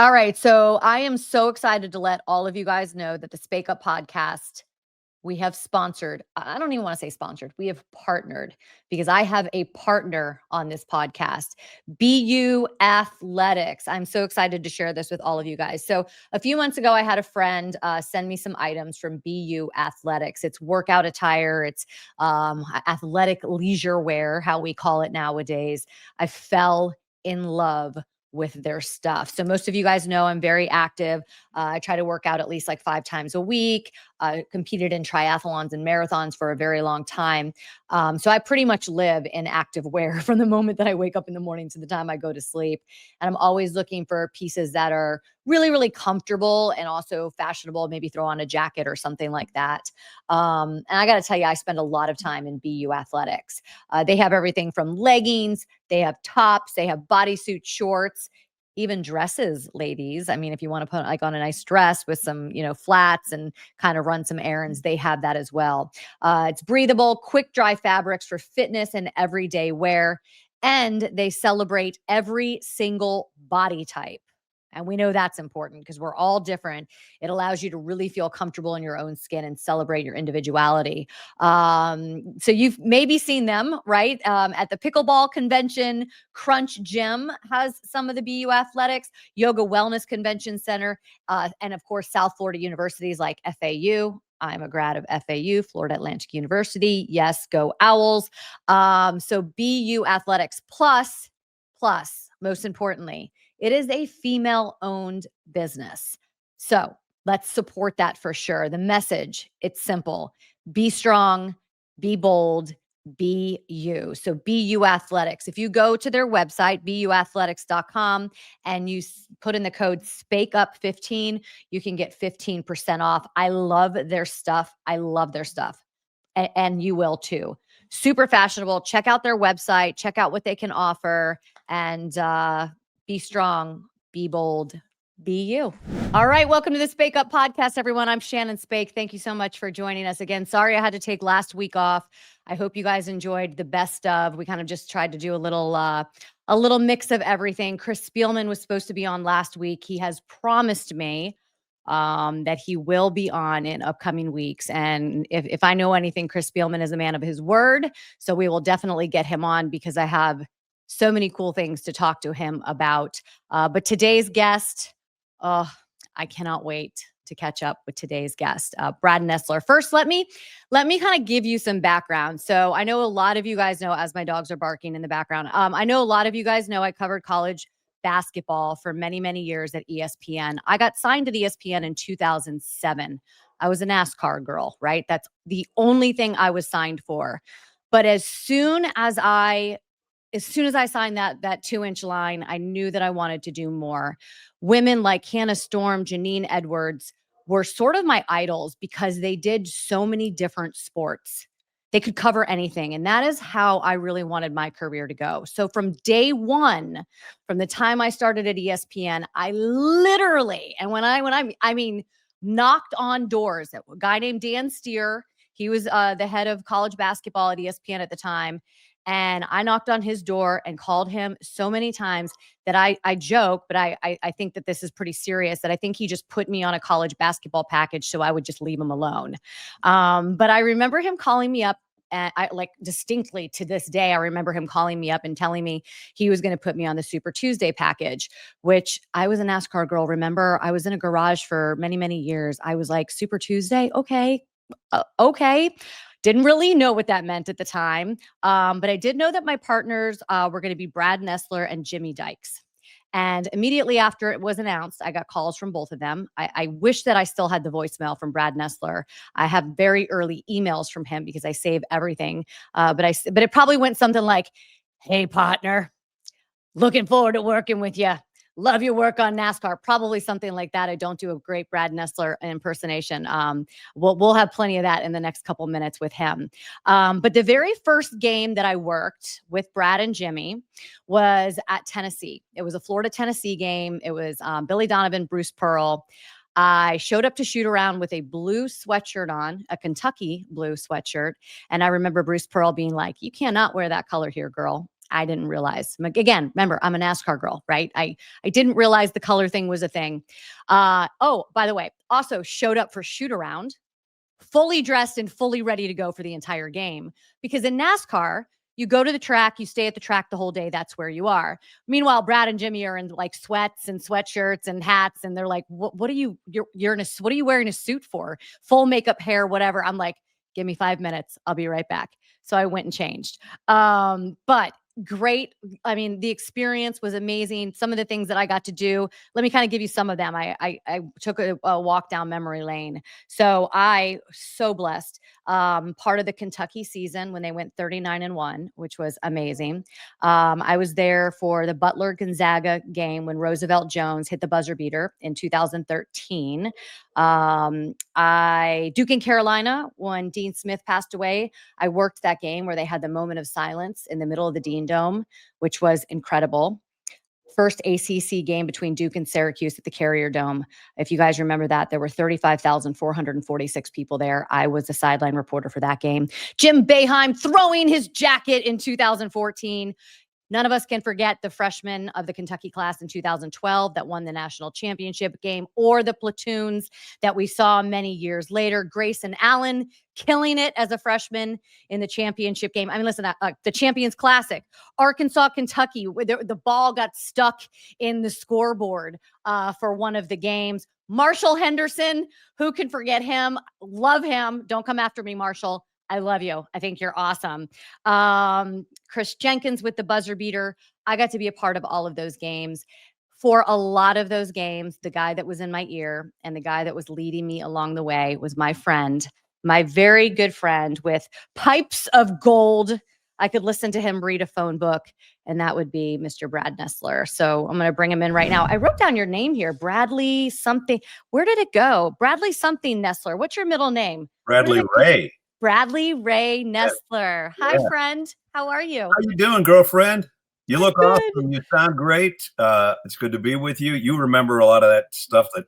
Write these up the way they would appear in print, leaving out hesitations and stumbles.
All right. So I am so excited to let all of you guys know that the Spake Up Podcast, we have sponsored. I don't even want to say sponsored. We have partnered because I have a partner on this podcast, BU Athletics. I'm so excited to share this with all of you guys. So a few months ago, I had a friend send me some items from BU Athletics. It's workout attire. It's athletic leisure wear, how we call it nowadays. I fell in love with their stuff. So most of you guys know I'm very active. I try to work out at least like 5 times a week. Competed in triathlons and marathons for a very long time. So I pretty much live in active wear from the moment that I wake up in the morning to the time I go to sleep. And I'm always looking for pieces that are really, really comfortable and also fashionable, maybe throw on a jacket or something like that. And I got to tell you, I spend a lot of time in BU Athletics. They have everything from leggings, they have tops, they have bodysuit shorts, even dresses, ladies. I mean, if you want to put like on a nice dress with some, flats and kind of run some errands, they have that as well. It's breathable, quick dry fabrics for fitness and everyday wear. And they celebrate every single body type. And we know that's important because we're all different. It allows you to really feel comfortable in your own skin and celebrate your individuality. So you've maybe seen them, right? At the pickleball convention, Crunch Gym has some of the BU Athletics, Yoga Wellness Convention Center, and of course, South Florida universities like FAU. I'm a grad of FAU, Florida Atlantic University. Yes, go Owls. So BU Athletics plus, most importantly, it is a female-owned business. So let's support that for sure. The message, it's simple. Be strong, be bold, be you. So BU Athletics. If you go to their website, buathletics.com, and you put in the code SPAKEUP15, you can get 15% off. I love their stuff. And you will too. Super fashionable. Check out their website. Check out what they can offer. And be strong, be bold, be you. All right. Welcome to the Spake Up Podcast, everyone. I'm Shannon Spake. Thank you so much for joining us again. Sorry I had to take last week off. I hope you guys enjoyed the best of. We kind of just tried to do a little mix of everything. Chris Spielman was supposed to be on last week. He has promised me that he will be on in upcoming weeks. And if I know anything, Chris Spielman is a man of his word. So we will definitely get him on because I have so many cool things to talk to him about. But today's guest, I cannot wait to catch up with today's guest, Brad Nessler. First, let me kind of give you some background. So I know a lot of you guys know, as my dogs are barking in the background, I know a lot of you guys know I covered college basketball for many, many years at ESPN. I got signed to ESPN in 2007. I was a NASCAR girl, right? That's the only thing I was signed for. But as soon as I signed that 2-inch line, I knew that I wanted to do more. Women like Hannah Storm, Janine Edwards were sort of my idols because they did so many different sports. They could cover anything. And that is how I really wanted my career to go. So from day one, from the time I started at ESPN, I literally, and when I mean, knocked on doors. A guy named Dan Steer, he was the head of college basketball at ESPN at the time. And I knocked on his door and called him so many times that I joke, but I think that this is pretty serious, that I think he just put me on a college basketball package so I would just leave him alone. But I remember him calling me up, and I like distinctly to this day, I remember him calling me up and telling me he was going to put me on the Super Tuesday package, which I was a NASCAR girl. Remember, I was in a garage for many, many years. I was like, Super Tuesday? Okay. Okay. Didn't really know what that meant at the time. But I did know that my partners were going to be Brad Nessler and Jimmy Dykes. And immediately after it was announced, I got calls from both of them. I wish that I still had the voicemail from Brad Nessler. I have very early emails from him because I save everything. But it probably went something like, "Hey, partner, looking forward to working with you. Love your work on NASCAR." Probably something like that. I don't do a great Brad Nessler impersonation. We'll have plenty of that in the next couple minutes with him. But the very first game that I worked with Brad and Jimmy was at Tennessee. It was a Florida-Tennessee game. It was Billy Donovan, Bruce Pearl. I showed up to shoot around with a blue sweatshirt on, a Kentucky blue sweatshirt. And I remember Bruce Pearl being like, "You cannot wear that color here, girl." I didn't realize. Again, remember, I'm a NASCAR girl, right? I didn't realize the color thing was a thing. Oh, by the way, also showed up for shoot around, fully dressed and fully ready to go for the entire game. Because in NASCAR, you go to the track, you stay at the track the whole day. That's where you are. Meanwhile, Brad and Jimmy are in like sweats and sweatshirts and hats, and they're like, "What are you? You're in a what are you wearing a suit for? Full makeup, hair, whatever." I'm like, "Give me 5 minutes. I'll be right back." So I went and changed. But great. I mean, the experience was amazing. Some of the things that I got to do. Let me kind of give you some of them. I took a walk down memory lane. So I so blessed. Part of the Kentucky season when they went 39-1, which was amazing. I was there for the Butler Gonzaga game when Roosevelt Jones hit the buzzer beater in 2013. Duke and Carolina, when Dean Smith passed away, I worked that game where they had the moment of silence in the middle of the Dean Dome, which was incredible. First ACC game between Duke and Syracuse at the Carrier Dome. If you guys remember that, there were 35,446 people there. I was a sideline reporter for that game. Jim Boeheim throwing his jacket in 2014. None of us can forget the freshmen of the Kentucky class in 2012 that won the national championship game, or the platoons that we saw many years later. Grayson Allen killing it as a freshman in the championship game. I mean, listen, the Champions Classic, Arkansas, Kentucky, where the ball got stuck in the scoreboard for one of the games. Marshall Henderson, who can forget him? Love him. Don't come after me, Marshall. I love you. I think you're awesome. Chris Jenkins with the buzzer beater. I got to be a part of all of those games. For a lot of those games, the guy that was in my ear and the guy that was leading me along the way was my friend, my very good friend with pipes of gold. I could listen to him read a phone book, and that would be Mr. Brad Nessler. So I'm going to bring him in right now. I wrote down your name here, Bradley something. Where did it go? Bradley something Nessler. What's your middle name? Bradley Ray. Bradley Ray Nessler. Hi, friend. How are you? How you doing, girlfriend? You look awesome. You sound great. It's good to be with you. You remember a lot of that stuff that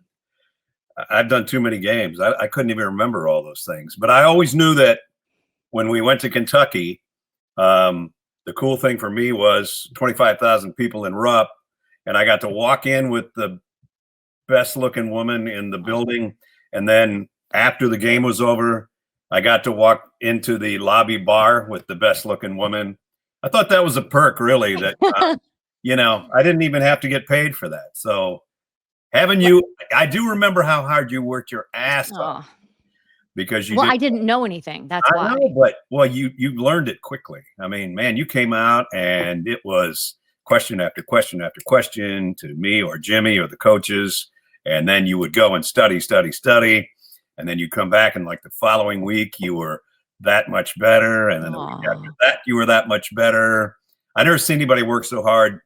I've done too many games. I couldn't even remember all those things. But I always knew that when we went to Kentucky, the cool thing for me was 25,000 people in Rupp, and I got to walk in with the best looking woman in the building. And then after the game was over, I got to walk into the lobby bar with the best looking woman. I thought that was a perk, really, that, I didn't even have to get paid for that. So having you, I do remember how hard you worked your ass off because you I didn't know anything. That's why. I know, but you learned it quickly. I mean, man, you came out and it was question after question after question to me or Jimmy or the coaches. And then you would go and study. And then you come back and like the following week, you were that much better. And then the week after that, you were that much better. I never seen anybody work so hard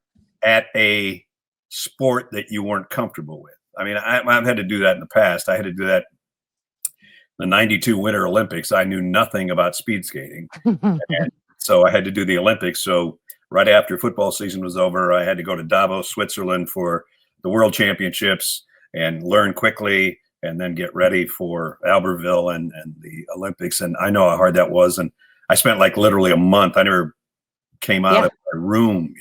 at a sport that you weren't comfortable with. I mean, I've had to do that in the past. I had to do that the 92 Winter Olympics. I knew nothing about speed skating. And so I had to do the Olympics. So right after football season was over, I had to go to Davos, Switzerland for the World Championships and learn quickly and then get ready for Albertville and the Olympics. And I know how hard that was. And I spent like literally a month. I never came out of my room,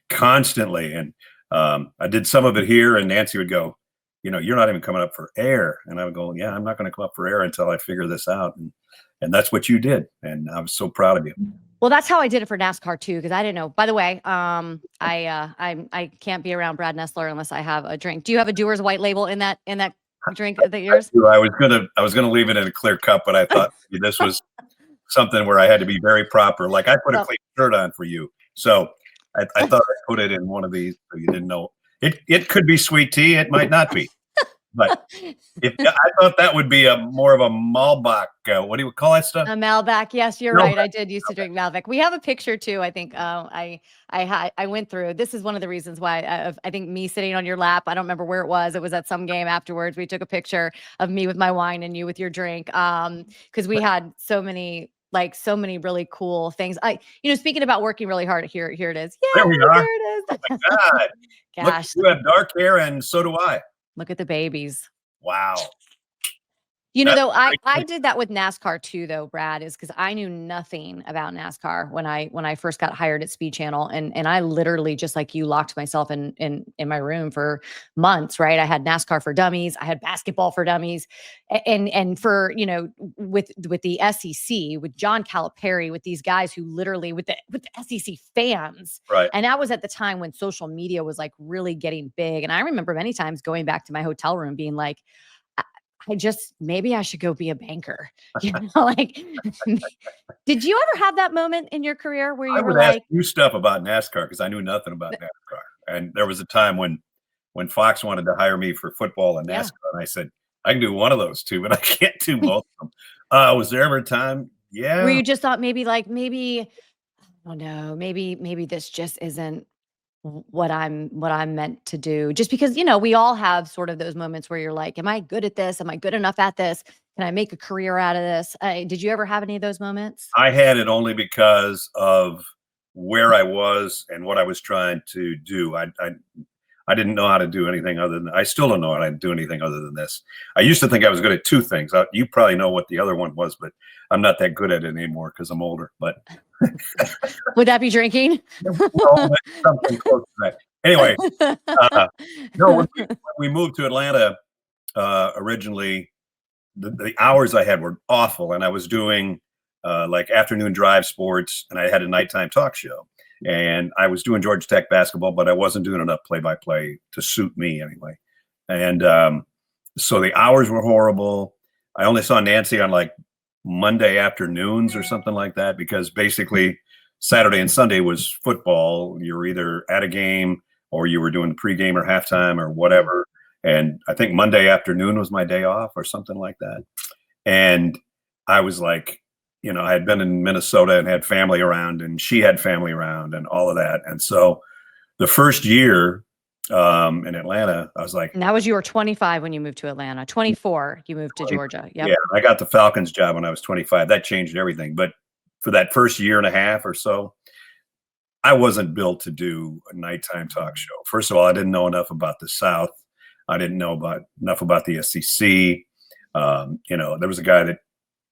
constantly. And I did some of it here, and Nancy would go, you're not even coming up for air. And I would go, yeah, I'm not going to come up for air until I figure this out. And that's what you did. And I was so proud of you. Well, that's how I did it for NASCAR too, because I didn't know. By the way, I can't be around Brad Nessler unless I have a drink. Do you have a Dewar's White Label in that drink that yours? I was gonna leave it in a clear cup, but I thought this was something where I had to be very proper. Like I put a clean shirt on for you, so I thought I put it in one of these. So you didn't know it could be sweet tea. It might not be. But I thought that would be more of a Malbec. What do you call that stuff? A Malbec. Yes, you're right. I did used to drink Malbec. We have a picture too. I think I went through. This is one of the reasons why I think me sitting on your lap. I don't remember where it was. It was at some game afterwards. We took a picture of me with my wine and you with your drink. Because we had so many really cool things. Speaking about working really hard, here it is. Yeah, there we are. There it is. Oh my God. Gosh, look, you have dark hair, and so do I. Look at the babies. Wow. Though I did that with NASCAR too, though, Brad, is because I knew nothing about NASCAR when I first got hired at Speed Channel, and I literally, just like you, locked myself in my room for months. Right, I had NASCAR for Dummies, I had basketball for dummies, and for with the SEC, with John Calipari, with these guys who literally with the SEC fans, Right. and that was at the time when social media was like really getting big, and I remember many times going back to my hotel room being like, maybe I should go be a banker. Like, did you ever have that moment in your career where you were ask like, you stuff about NASCAR because I knew nothing about NASCAR. And there was a time when Fox wanted to hire me for football and NASCAR, and I said, I can do one of those two, but I can't do both of them. Was there ever a time? Yeah. where you just thought maybe, I don't know, maybe this just isn't what I'm meant to do, just because we all have sort of those moments where you're like, am I good at this? Am I good enough at this? Can I make a career out of this? Did you ever have any of those moments? I had it only because of where I was and what I was trying to do. I didn't know how to do anything other than, I still don't know how to do anything other than this. I used to think I was good at two things. You probably know what the other one was, but I'm not that good at it anymore because I'm older. But would that be drinking? Well, something close to that. Anyway, no, when we moved to Atlanta originally, the hours I had were awful, and I was doing like afternoon drive sports, and I had a nighttime talk show, and I was doing Georgia Tech basketball, but I wasn't doing enough play-by-play to suit me anyway. And so the hours were horrible. I only saw Nancy on like Monday afternoons or something like that, because basically Saturday and Sunday was football. You were either at a game or you were doing the pregame or halftime or whatever. And I think Monday afternoon was my day off or something like that. And I was like, I had been in Minnesota and had family around, and she had family around and all of that. And so the first year in Atlanta, I was like, and that was, you were 25 when you moved to Atlanta. 24, you moved to Georgia. Yep. Yeah, I got the Falcons job when I was 25. That changed everything. But for that first year and a half or so, I wasn't built to do a nighttime talk show. First of all, I didn't know enough about the South. I didn't know enough about the SEC. There was a guy that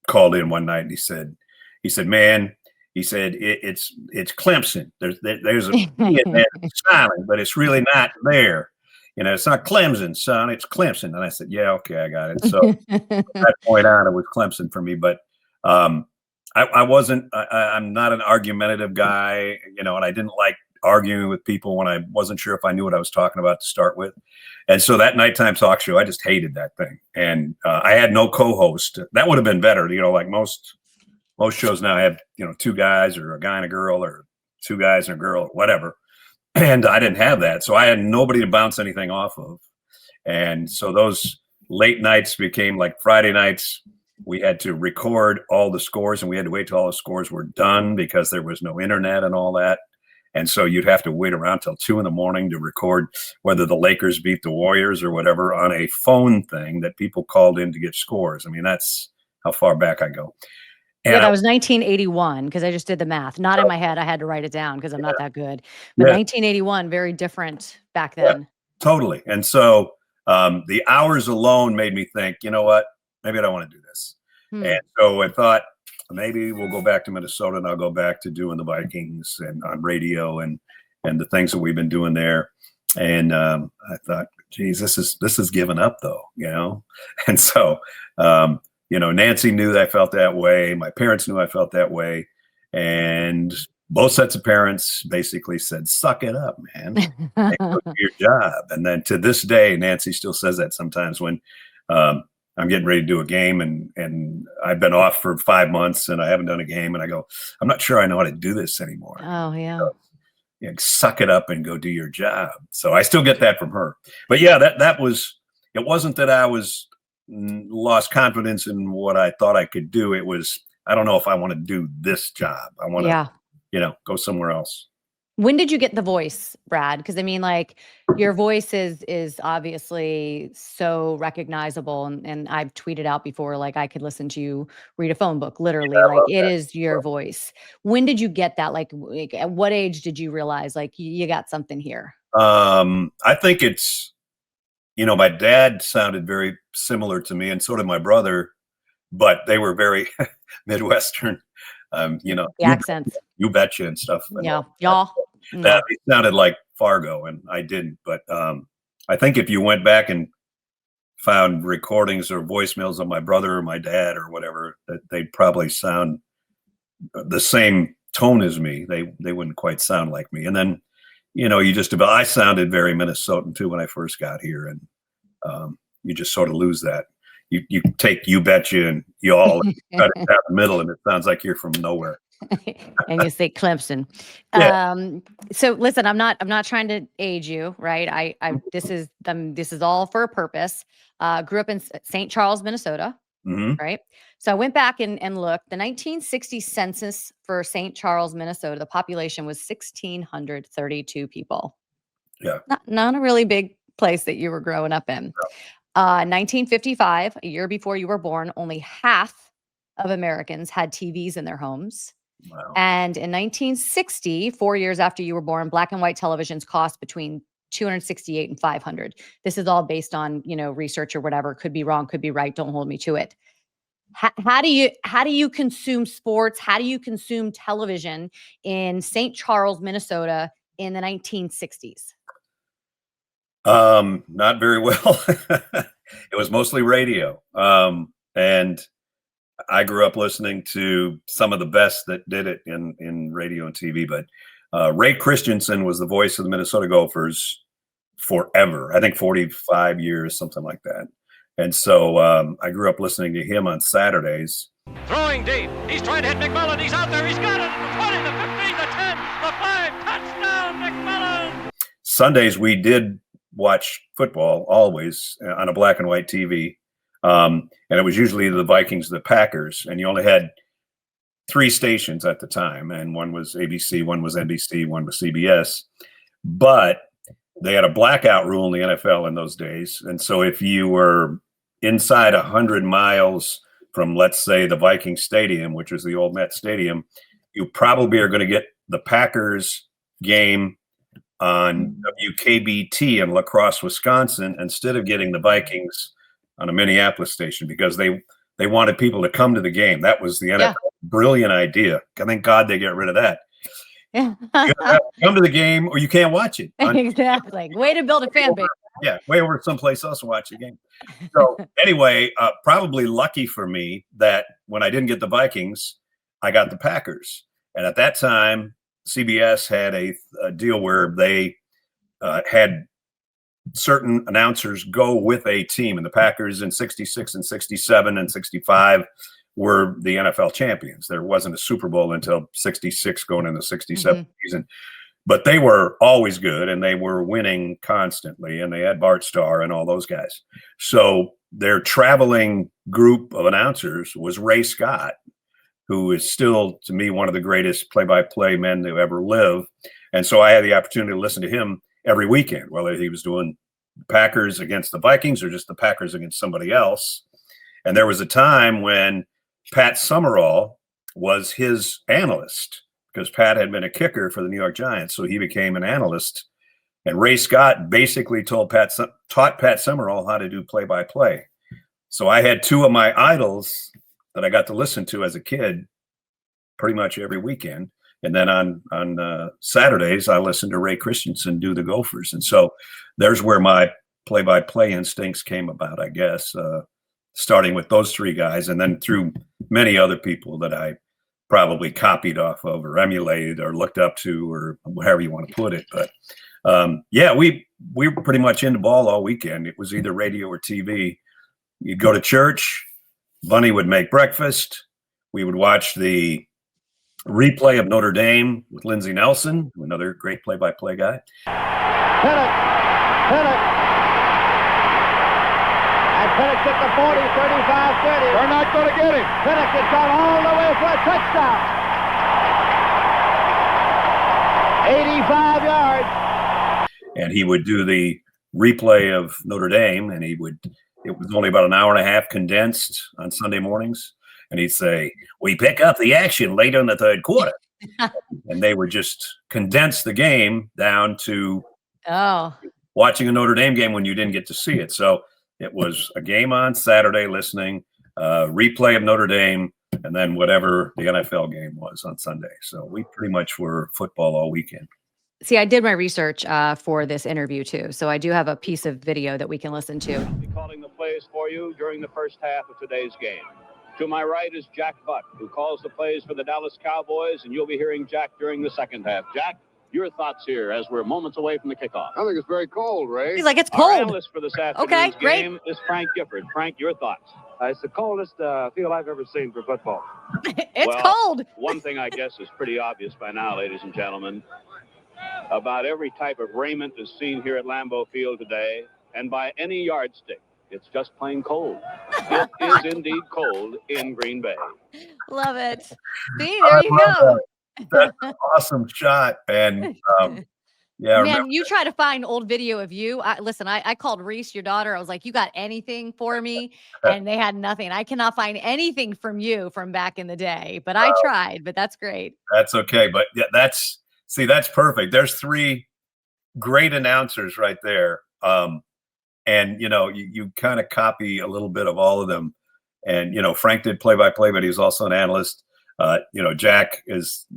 called in one night and he said, man, he said, it's Clemson. There's a kid there smiling, but it's really not there. It's not Clemson, son. It's Clemson. And I said, yeah, okay, I got it. So from that point on, it was Clemson for me. But I wasn't. I'm not an argumentative guy, and I didn't like arguing with people when I wasn't sure if I knew what I was talking about to start with. And so that nighttime talk show, I just hated that thing. And I had no co-host. That would have been better. Like most shows now have, two guys or a guy and a girl, or two guys and a girl, or whatever. And I didn't have that. So I had nobody to bounce anything off of. And so those late nights became like Friday nights. We had to record all the scores, and we had to wait till all the scores were done because there was no internet and all that. And so you'd have to wait around till 2 a.m. to record whether the Lakers beat the Warriors or whatever on a phone thing that people called in to get scores. I mean, that's how far back I go. And that was 1981, because I just did the math. Not in my head. I had to write it down because I'm not that good. But 1981, very different back then. Yeah, totally. And so the hours alone made me think, you know what? Maybe I don't want to do this. And so I thought, maybe we'll go back to Minnesota, and I'll go back to doing the Vikings and on radio and the things that we've been doing there. And I thought, geez, this is giving up though, And so, Nancy knew that I felt that way. My parents knew I felt that way. And both sets of parents basically said, suck it up, man. And go do your job. And then to this day, Nancy still says that sometimes when I'm getting ready to do a game and I've been off for 5 months and I haven't done a game, and I go, I'm not sure I know how to do this anymore. Oh yeah. So, suck it up and go do your job. So I still get that from her. But yeah, it wasn't that I was lost confidence in what I thought I could do. It was, I don't know if I want to do this job. I want to, go somewhere else. When did you get the voice, Brad? Because I mean, like, your voice is obviously so recognizable, and I've tweeted out before, like, I could listen to you read a phone book, literally. Like, it is your voice. When did you get that? Like, at what age did you realize, like, you got something here? I think it's, my dad sounded very similar to me, and so did my brother, but they were very Midwestern, The accents. you betcha and stuff. Yeah. Y'all. That it sounded like Fargo, and I didn't. But I think if you went back and found recordings or voicemails of my brother or my dad or whatever, that they'd probably sound the same tone as me. They wouldn't quite sound like me. And then, I sounded very Minnesotan too when I first got here, and you just sort of lose that. You take you betcha and y'all cut it down the middle, and it sounds like you're from nowhere. And you say Clemson. Yeah. So listen, I'm not trying to age you, right? This is all for a purpose. Grew up in St. Charles, Minnesota, right? So I went back and looked. The 1960 census for St. Charles, Minnesota, the population was 1,632 people. Yeah. Not a really big place that you were growing up in. 1955, a year before you were born, only half of Americans had TVs in their homes. Wow. And in 1960, 4 years after you were born, black and white televisions cost between $268 and $500. This is all based on, research or whatever. Could be wrong, could be right. Don't hold me to it. How do you consume sports? How do you consume television in St. Charles, Minnesota in the 1960s? Not very well. It was mostly radio. And I grew up listening to some of the best that did it in radio and TV, but Ray Christensen was the voice of the Minnesota Gophers forever. I think 45 years, something like that. And so I grew up listening to him on Saturdays. Throwing deep. He's trying to hit McMillan. He's out there. He's got it. The 20, the 15, the 10, the 5. Touchdown, McMillan. Sundays, we did watch football always on a black and white TV. And it was usually the Vikings, the Packers. And you only had 3 stations at the time. And one was ABC, one was NBC, one was CBS. But they had a blackout rule in the NFL in those days. And so if you were inside 100 miles from, let's say, the Viking Stadium, which was the old Met Stadium, you probably are going to get the Packers game on WKBT in La Crosse, Wisconsin, instead of getting the Vikings on a Minneapolis station, because they wanted people to come to the game. That was the NFL brilliant idea. I thank God they get rid of that. Yeah. You come to the game or you can't watch it. Exactly. Way to build a fan base. Yeah, way over someplace else to watch the game. So anyway, probably lucky for me that when I didn't get the Vikings, I got the Packers. And at that time, CBS had a deal where they had certain announcers go with a team. And the Packers in 66 and 67 and 65 were the NFL champions. There wasn't a Super Bowl until 66 going into 67 season. But they were always good, and they were winning constantly, and they had Bart Starr and all those guys. So their traveling group of announcers was Ray Scott, who is still, to me, one of the greatest play-by-play men to ever live. And so I had the opportunity to listen to him every weekend, whether he was doing Packers against the Vikings or just the Packers against somebody else. And there was a time when Pat Summerall was his analyst, because Pat had been a kicker for the New York Giants. So he became an analyst. And Ray Scott basically taught Pat Summerall how to do play-by-play. So I had 2 of my idols that I got to listen to as a kid pretty much every weekend. And then on Saturdays, I listened to Ray Christensen do the Gophers. And so there's where my play-by-play instincts came about, I guess, starting with those 3 guys, and then through many other people that I probably copied off of or emulated or looked up to, or however you want to put it. But we were pretty much into ball all weekend. It was either radio or TV. You'd go to church, Bunny would make breakfast. We would watch the replay of Notre Dame with Lindsey Nelson, another great play-by-play guy. And Penix at the 40, 35, 30. They're not going to get him. Penix has gone all the way for a touchdown. 85 yards. And he would do the replay of Notre Dame, and it was only about an hour and a half condensed on Sunday mornings. And he'd say, "We pick up the action later in the third quarter." And they would just condense the game down to watching a Notre Dame game when you didn't get to see it. So it was a game on Saturday, listening, replay of Notre Dame, and then whatever the NFL game was on Sunday. So we pretty much were football all weekend. See, I did my research for this interview too, so I do have a piece of video that we can listen to. I'll be calling the plays for you during the first half of today's game. To my right is Jack Buck, who calls the plays for the Dallas Cowboys, and you'll be hearing Jack during the second half. Jack, your thoughts here as we're moments away from the kickoff. I think it's very cold, Ray. He's like, it's Our cold. analyst for this afternoon's great. game is Frank Gifford. Frank, your thoughts? It's the coldest field I've ever seen for football. It's Well, cold. One thing I guess is pretty obvious by now, ladies and gentlemen. About every type of raiment is seen here at Lambeau Field today, and by any yardstick, it's just plain cold. It is indeed cold in Green Bay. Love it. See, there you go. That's an awesome shot. And yeah, Man, you try to find old video of you. Listen, I called Reese, your daughter. I was like, you got anything for me? And they had nothing. I cannot find anything from you from back in the day, but I tried, but that's great. that's okay. But yeah, that's perfect. There's three great announcers right there. And, you kind of copy a little bit of all of them. And, Frank did play-by-play, but he was also an analyst. Jack is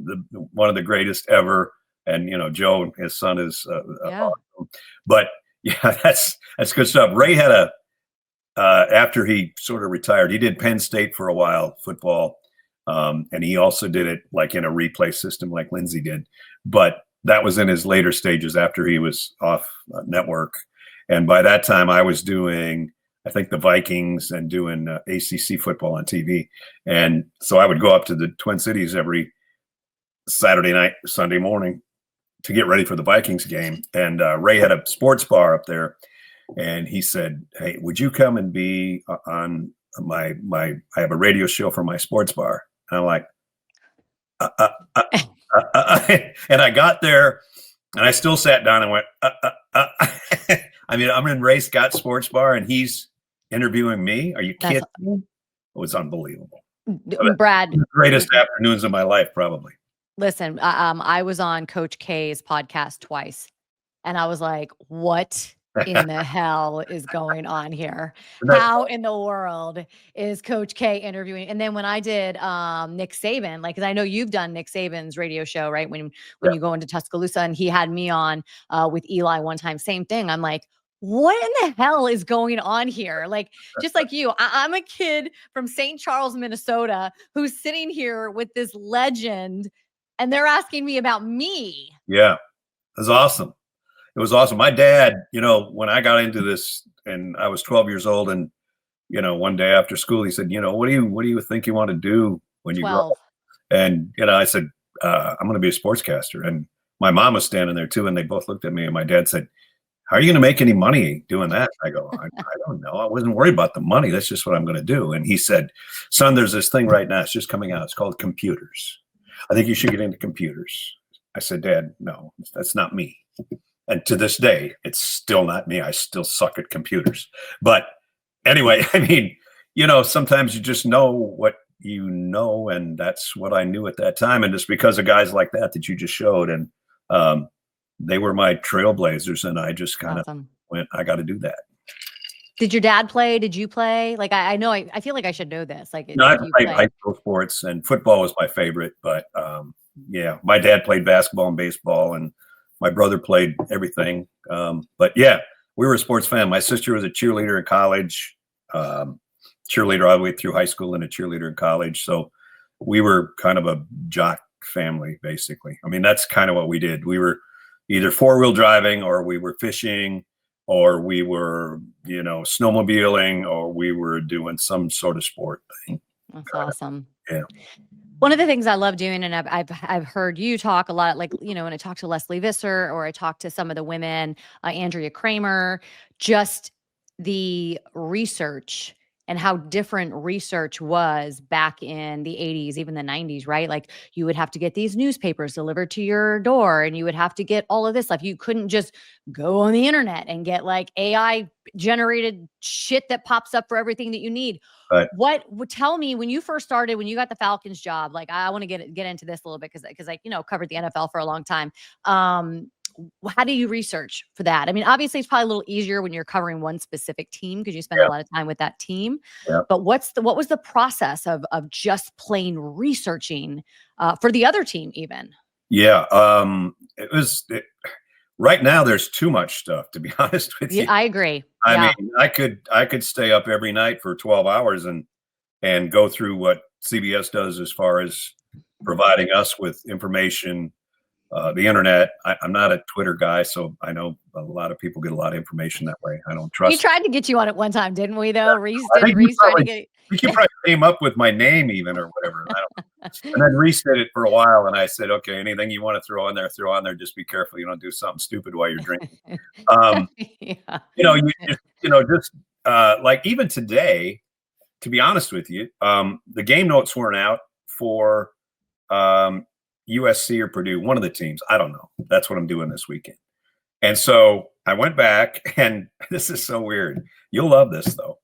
one of the greatest ever. And, Joe, his son, is awesome. But, yeah, that's good stuff. Ray had after he sort of retired, he did Penn State for a while, football. And he also did it like in a replay system like Lindsay did. But that was in his later stages after he was off network. And by that time, I was doing, I think, the Vikings and doing ACC football on TV. And so I would go up to the Twin Cities every Saturday night, Sunday morning to get ready for the Vikings game. And Ray had a sports bar up there. And he said, hey, would you come and be on I have a radio show for my sports bar. And I'm like, and I got there and I still sat down and went, I mean, I'm in Ray Scott Sports Bar and he's interviewing me. Are you kidding me? It was unbelievable. Brad, the greatest afternoons of my life, probably. Listen, I was on Coach K's podcast twice and I was like, what in the hell is going on here? How in the world is Coach K interviewing? And then when I did Nick Saban, like, because I know you've done Nick Saban's radio show, right? When you go into Tuscaloosa, and he had me on with Eli one time, same thing. I'm like, what in the hell is going on here? Like, just like you, I'm a kid from St. Charles, Minnesota, who's sitting here with this legend, and they're asking me about me. Yeah, it was awesome. It was awesome. My dad, when I got into this and I was 12 years old and, one day after school, he said, what do you think you want to do when you grow up? And, I said, I'm going to be a sportscaster. And my mom was standing there too. And they both looked at me and my dad said, how are you going to make any money doing that? I go, I don't know. I wasn't worried about the money. That's just what I'm going to do. And he said, son, there's this thing right now. It's just coming out. It's called computers. I think you should get into computers. I said, Dad, no, that's not me. And to this day, it's still not me. I still suck at computers. But anyway, I mean, sometimes you just know what you know, and that's what I knew at that time. And it's because of guys like that you just showed. And they were my trailblazers, and I just kind of went, I got to do that. Did your dad play? Did you play? Like, I know, I feel like I should know this. Like, no, I played high school sports, and football was my favorite. But yeah, my dad played basketball and baseball, and my brother played everything. But yeah, we were a sports fan. My sister was a cheerleader in college, cheerleader all the way through high school and a cheerleader in college. So we were kind of a jock family, basically. I mean, that's kind of what we did. We were either four-wheel driving, or we were fishing, or we were, snowmobiling, or we were doing some sort of sport thing. That's awesome. Yeah. One of the things I love doing, and I've heard you talk a lot, like, when I talk to Leslie Visser, or I talk to some of the women, Andrea Kramer, just the research and how different research was back in the 80s, even the 90s, right? Like, you would have to get these newspapers delivered to your door, and you would have to get all of this stuff. You couldn't just go on the internet and get like AI generated shit that pops up for everything that you need. Right. What would tell me when you first started, when you got the Falcons job, like, I want to get into this a little bit because I covered the NFL for a long time. how do you research for that? I mean, obviously it's probably a little easier when you're covering one specific team because you spend a lot of time with that team. Yeah. But what was the process of just plain researching for the other team even? Yeah. Right now there's too much stuff, to be honest with you. I agree. I mean, I could stay up every night for 12 hours and go through what CBS does as far as providing us with information. The internet. I'm not a Twitter guy, so I know a lot of people get a lot of information that way. I don't trust. We tried to get you on it one time, didn't we? Though Reese I think tried to get. you probably came up with my name even or whatever. I don't. And then Reese did it for a while, and I said, okay, anything you want to throw on there. Just be careful you don't do something stupid while you're drinking. Yeah. Just like even today, to be honest with you, the game notes weren't out for USC or Purdue, one of the teams. I don't know. That's what I'm doing this weekend. And so I went back, and this is so weird. You'll love this though.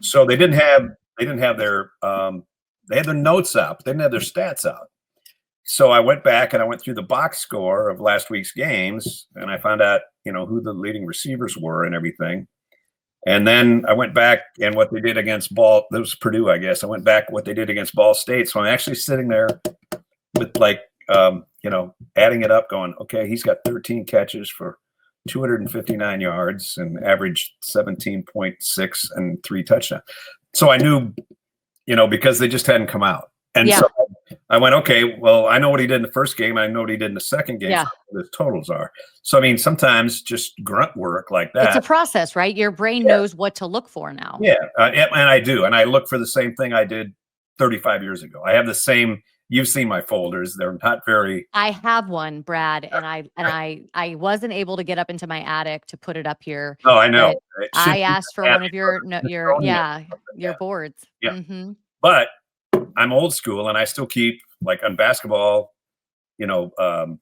So they didn't have their they had their notes out, but they didn't have their stats out. So I went back and I went through the box score of last week's games, and I found out, who the leading receivers were and everything. And then I went back and what they did against that was Purdue, I guess. I went back what they did against Ball State. So I'm actually sitting there with adding it up going, okay, he's got 13 catches for 259 yards and averaged 17.6 and 3 touchdowns. So I knew, because they just hadn't come out. And so I went, okay, well, I know what he did in the first game. I know what he did in the second game. Yeah. So what his totals are. So, I mean, sometimes just grunt work like that. It's a process, right? Your brain knows what to look for now. Yeah. And I do. And I look for the same thing I did 35 years ago. I have the same. You've seen my folders. They're not very. I have one, Brad, and I wasn't able to get up into my attic to put it up here. Oh, I know. I asked for one of your boards. Yeah. Mm-hmm. But I'm old school, and I still keep, like, on basketball. Raph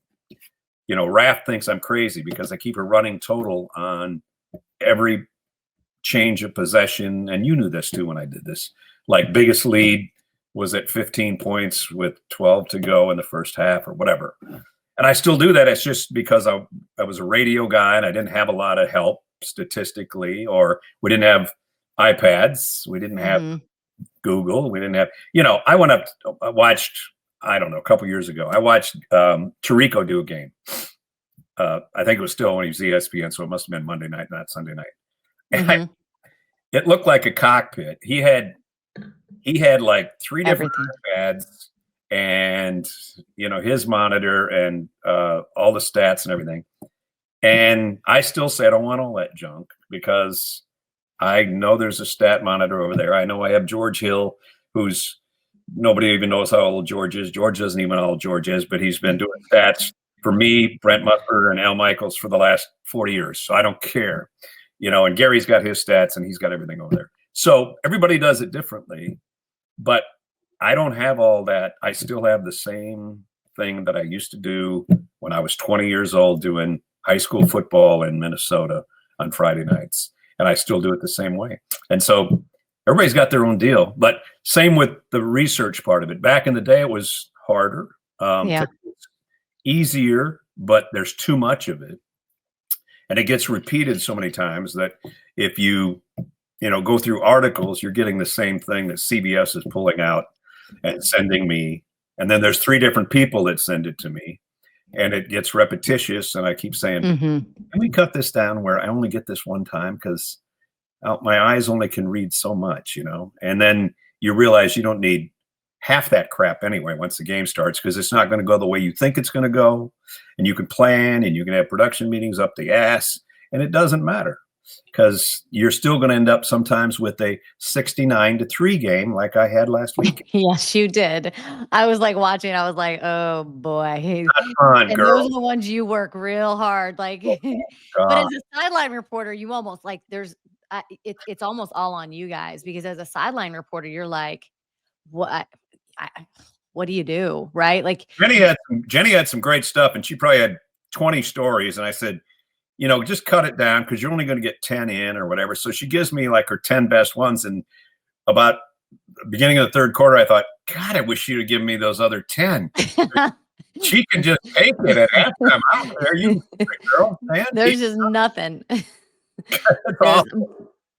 thinks I'm crazy because I keep a running total on every change of possession, and you knew this too when I did this. Like, biggest lead was at 15 points with 12 to go in the first half or whatever. And I still do that. It's just because I was a radio guy and I didn't have a lot of help statistically, or we didn't have iPads. We didn't have Google. We didn't have, I went up, I watched, I don't know, a couple years ago, I watched Tirico do a game. I think it was still when he was ESPN, so it must have been Monday night, not Sunday night. And it looked like a cockpit. He had like 3 different iPads and, his monitor and all the stats and everything. And I still say I don't want all that junk because I know there's a stat monitor over there. I know I have George Hill, who's nobody even knows how old George is. George doesn't even know how old George is, but he's been doing stats for me, Brent Musburger, and Al Michaels for the last 40 years. So I don't care. And Gary's got his stats and he's got everything over there. So everybody does it differently, but I don't have all that. I still have the same thing that I used to do when I was 20 years old doing high school football in Minnesota on Friday nights. And I still do it the same way. And so everybody's got their own deal, but same with the research part of it. Back in the day, it was harder, easier, but there's too much of it. And it gets repeated so many times that if you go through articles, you're getting the same thing that CBS is pulling out and sending me. And then there's 3 different people that send it to me. And it gets repetitious. And I keep saying, can we cut this down where I only get this one time? Because my eyes only can read so much, And then you realize you don't need half that crap anyway once the game starts, because it's not going to go the way you think it's going to go. And you can plan and you can have production meetings up the ass. And it doesn't matter. Because you're still going to end up sometimes with a 69-3 game like I had last week. Yes, you did. I was like watching. I was like, oh boy. Not fun, and girl. Those are the ones you work real hard. Like, but as a sideline reporter, you almost like it's almost all on you guys, because as a sideline reporter, you're like, what do you do? Right? Like Jenny had some great stuff, and she probably had 20 stories. And I said, just cut it down because you're only going to get 10 in or whatever. So she gives me like her 10 best ones. And about the beginning of the third quarter, I thought, God, I wish you'd have given me those other 10. she can just take it at halftime. I don't care. You girl, man. There's just nothing.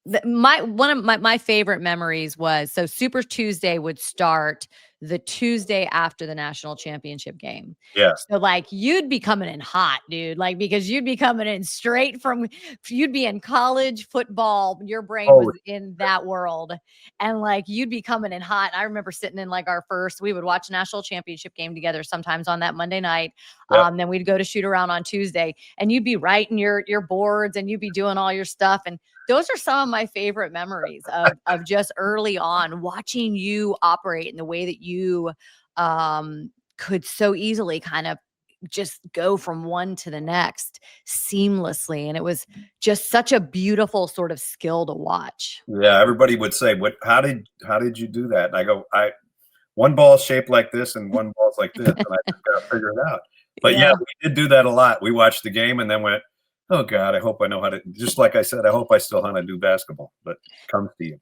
One of my favorite memories was, so Super Tuesday would start the Tuesday after the national championship game. Yeah. So like you'd be coming in hot, dude, like because you'd be coming in straight from, you'd be in college football. Your brain was in that world. And like, you'd be coming in hot. I remember sitting in like we would watch national championship game together sometimes on that Monday night. Yep. Then we'd go to shoot around on Tuesday, and you'd be writing your boards and you'd be doing all your stuff. And those are some of my favorite memories of just early on watching you operate in the way that you could so easily kind of just go from one to the next seamlessly. And it was just such a beautiful sort of skill to watch. Yeah. Everybody would say, how did you do that? And I go, one ball's shaped like this and one ball's like this. And I just got to figure it out. But yeah, we did do that a lot. We watched the game and then went, oh God, I hope I know how to, just like I said, I hope I still know how to do basketball, but it comes to you.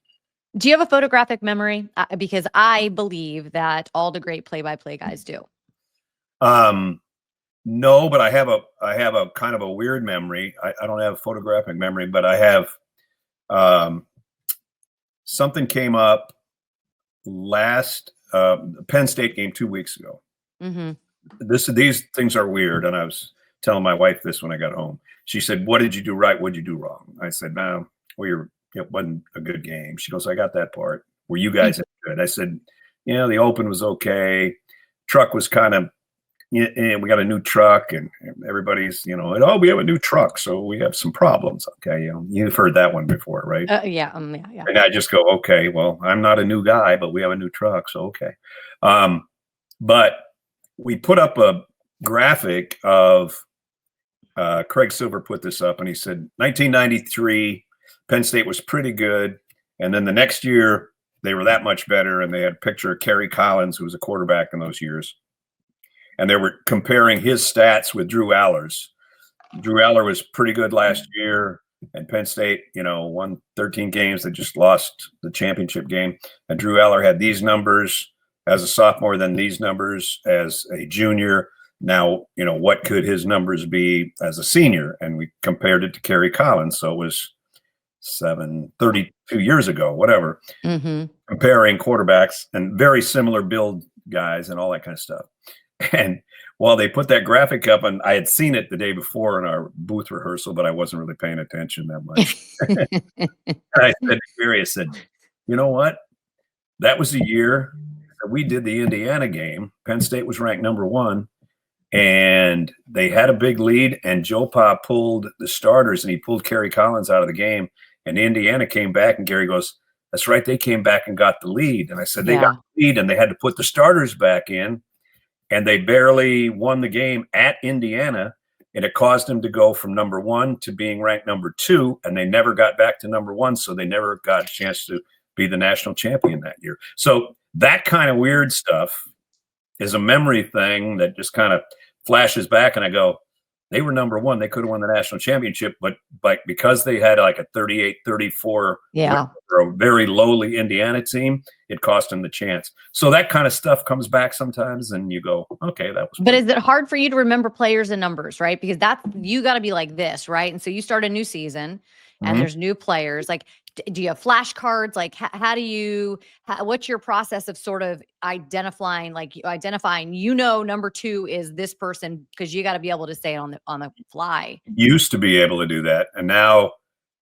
Do you have a photographic memory? Because I believe that all the great play-by-play guys do. No, but I have a kind of a weird memory. I don't have a photographic memory, but I have something came up last Penn State game 2 weeks ago. Mm-hmm. These things are weird, and I was telling my wife this when I got home. She said, "What did you do right? What did you do wrong?" I said, "No, it wasn't a good game." She goes, "I got that part. Were you guys good?" I said, "The open was okay. Truck was kind of, we got a new truck, and everybody's, we have a new truck, so we have some problems." Okay, you've heard that one before, right? Yeah. And I just go, okay, well, I'm not a new guy, but we have a new truck, so okay. But we put up a graphic of Craig Silver put this up, and he said 1993 Penn State was pretty good, and then the next year they were that much better, and they had a picture of Kerry Collins, who was a quarterback in those years, and they were comparing his stats with Drew Aller's. Drew Aller was pretty good last year, and Penn State, won 13 games. They just lost the championship game, and Drew Aller had these numbers as a sophomore, then these numbers as a junior. Now, what could his numbers be as a senior? And we compared it to Kerry Collins. So it was 32 years ago, whatever, comparing quarterbacks and very similar build guys and all that kind of stuff. And while they put that graphic up, and I had seen it the day before in our booth rehearsal, but I wasn't really paying attention that much. And I said to Gary, I said, "You know what? That was the year that we did the Indiana game. Penn State was ranked number 1. And they had a big lead, and Joe Pa pulled the starters, and he pulled Kerry Collins out of the game, and Indiana came back, and Gary goes, 'That's right, they came back and got the lead.' And I said, they got the lead, and they had to put the starters back in, and they barely won the game at Indiana, and it caused them to go from number 1 to being ranked number 2, and they never got back to number 1, so they never got a chance to be the national champion that year." So that kind of weird stuff is a memory thing that just kind of flashes back, and I go, they were number 1. They could have won the national championship, but because they had like a 38-34, or a very lowly Indiana team, it cost them the chance. So that kind of stuff comes back sometimes, and you go, okay, that was. But is it hard for you to remember players and numbers, right? Because you got to be like this, right? And so you start a new season, and there's new players. Like, do you have flashcards? Like, what's your process of sort of identifying, number 2 is this person, because you got to be able to say it on the fly. Used to be able to do that, and now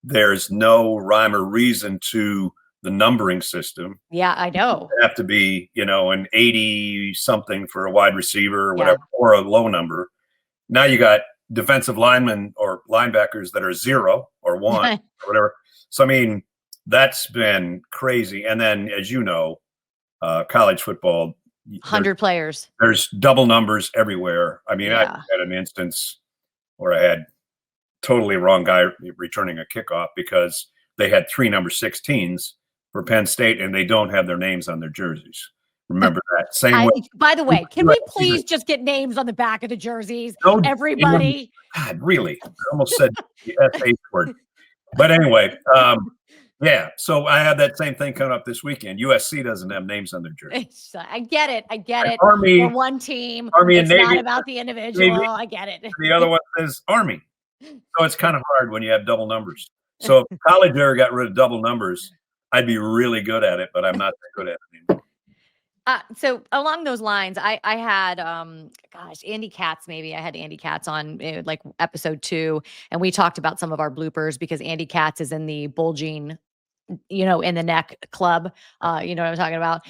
there's no rhyme or reason to the numbering system. Yeah, I know. You have to be, an 80 something for a wide receiver or whatever, or a low number. Now you got defensive linemen or linebackers that are 0 or 1 or whatever. So, I mean, that's been crazy. And then, as you know, college football, 100 players. There's double numbers everywhere. I mean, I had an instance where I had totally wrong guy returning a kickoff because they had 3 number 16s for Penn State, and they don't have their names on their jerseys. Remember that. Same way. By the way, can we please just get names on the back of the jerseys? Everybody. God, really? I almost said the SA word. But anyway, Yeah. So I had that same thing coming up this weekend. USC doesn't have names on their jersey. I get it. And We're one team. Army and It's Navy. not about the individual. Navy. I get it. The other one says Army. So it's kind of hard when you have double numbers. So if college ever got rid of double numbers, I'd be really good at it, but I'm not that good at it anymore. So along those lines, I had, Andy Katz, maybe I had Andy Katz on like episode 2, and we talked about some of our bloopers because Andy Katz is in the bulging, in the neck club. You know what I'm talking about?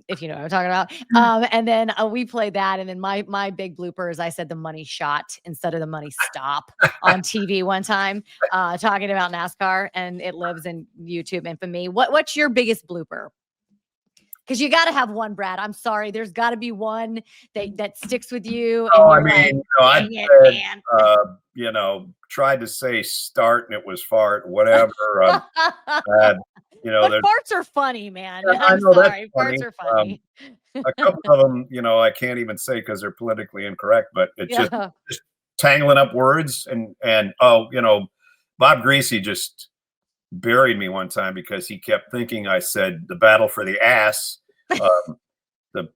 If you know what I'm talking about. And then we played that. And then my big bloopers, I said the money shot instead of the money stop on TV one time, talking about NASCAR, and it lives in YouTube infamy. What's your biggest blooper? Because you got to have one, Brad. I'm sorry. There's got to be one that sticks with you. Oh, And I said, tried to say start and it was fart, whatever. But farts are funny, man. Yeah, I'm sorry. Farts are funny. A couple of them, I can't even say because they're politically incorrect, but it's just tangling up words. And Bob Greasy just buried me one time because he kept thinking I said the battle for the ass. The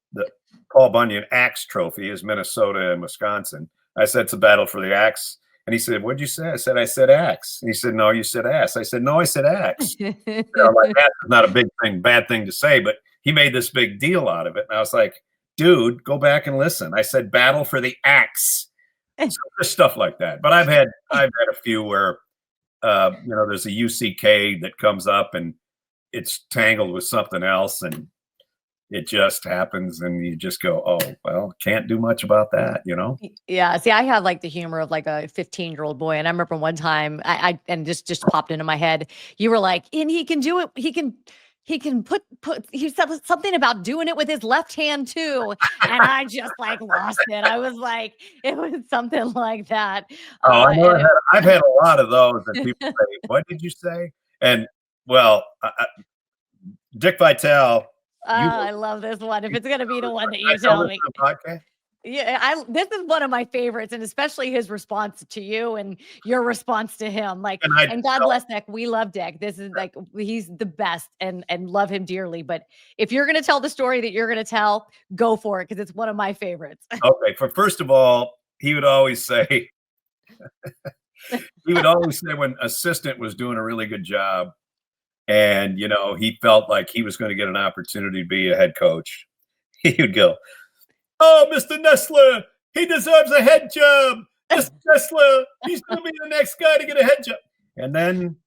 Paul Bunyan Axe Trophy is Minnesota and Wisconsin. I said it's a battle for the axe. And he said, what'd you say? I said axe. And he said, no, you said ass. I said, no, I said axe. Like that's not a bad thing to say, but he made this big deal out of it. And I was like, dude, go back and listen. I said battle for the axe. So there's stuff like that. But I've had a few where there's a UCK that comes up and it's tangled with something else and it just happens and you just go, oh, well, can't do much about that, Yeah. See, I have like the humor of like a 15-year-old boy. And I remember one time and just popped into my head. You were like, and he can do it. He can put, he said something about doing it with his left hand too. And I just like lost it. I was like, it was something like that. Oh, I know I've had a lot of those and people say, what did you say? And well, Dick Vitale. I love this one. If it's going to be the one that you tell me. Yeah, this is one of my favorites, and especially his response to you and your response to him. Like, and God bless Dick. We love Dick. This is like, he's the best and love him dearly. But if you're going to tell the story that you're going to tell, go for it because it's one of my favorites. Okay. First of all, he would always say, when assistant was doing a really good job, and he felt like he was going to get an opportunity to be a head coach, he would go, oh, Mr. Nessler, he deserves a head job. Mr. Nessler, he's going to be the next guy to get a head job. And then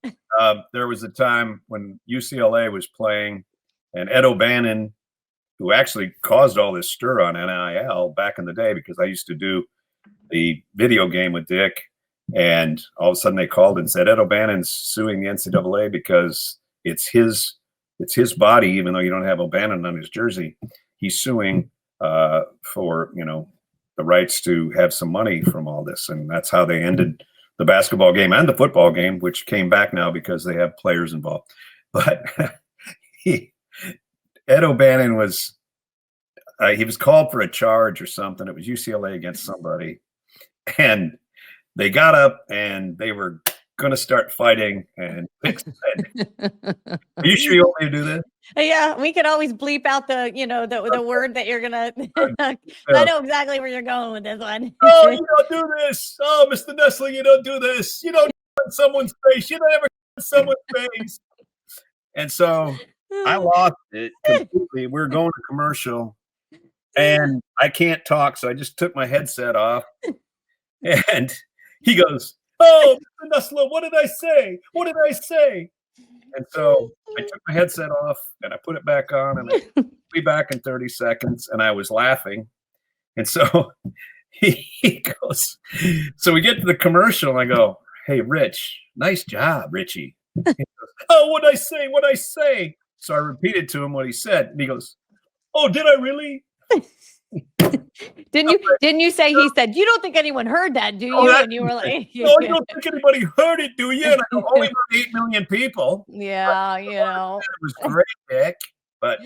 there was a time when UCLA was playing, and Ed O'Bannon, who actually caused all this stir on NIL back in the day, because I used to do the video game with Dick, and all of a sudden they called and said, Ed O'Bannon's suing the NCAA because it's his body, even though you don't have O'Bannon on his jersey. He's suing for the rights to have some money from all this, and that's how they ended the basketball game and the football game, which came back now because they have players involved. But Ed O'Bannon was he was called for a charge or something. It was UCLA against somebody, and they got up and they were going to start fighting, and Dick said, are you sure you want me to do this? Yeah, we could always bleep out the word that you're gonna. I know exactly where you're going with this one. Oh, you don't do this. Oh, Mr. Nessler, you don't do this. You don't in someone's face. You don't ever in someone's face. And so I lost it completely. We're going to commercial, and I can't talk, so I just took my headset off, and he goes, oh, Mr. Nessler, what did I say? What did I say? And so I took my headset off and I put it back on, and I'll be back in 30 seconds. And I was laughing. And so he goes, so we get to the commercial and I go, hey, Rich, nice job, Richie. He goes, oh, what'd I say? What'd I say? So I repeated to him what he said. And he goes, oh, did I really? Didn't you say, he said, you don't think anyone heard that, do you? And you were like, no, you don't think anybody heard it, do you? And I go, only about 8 million people. Yeah, It was great, Dick. But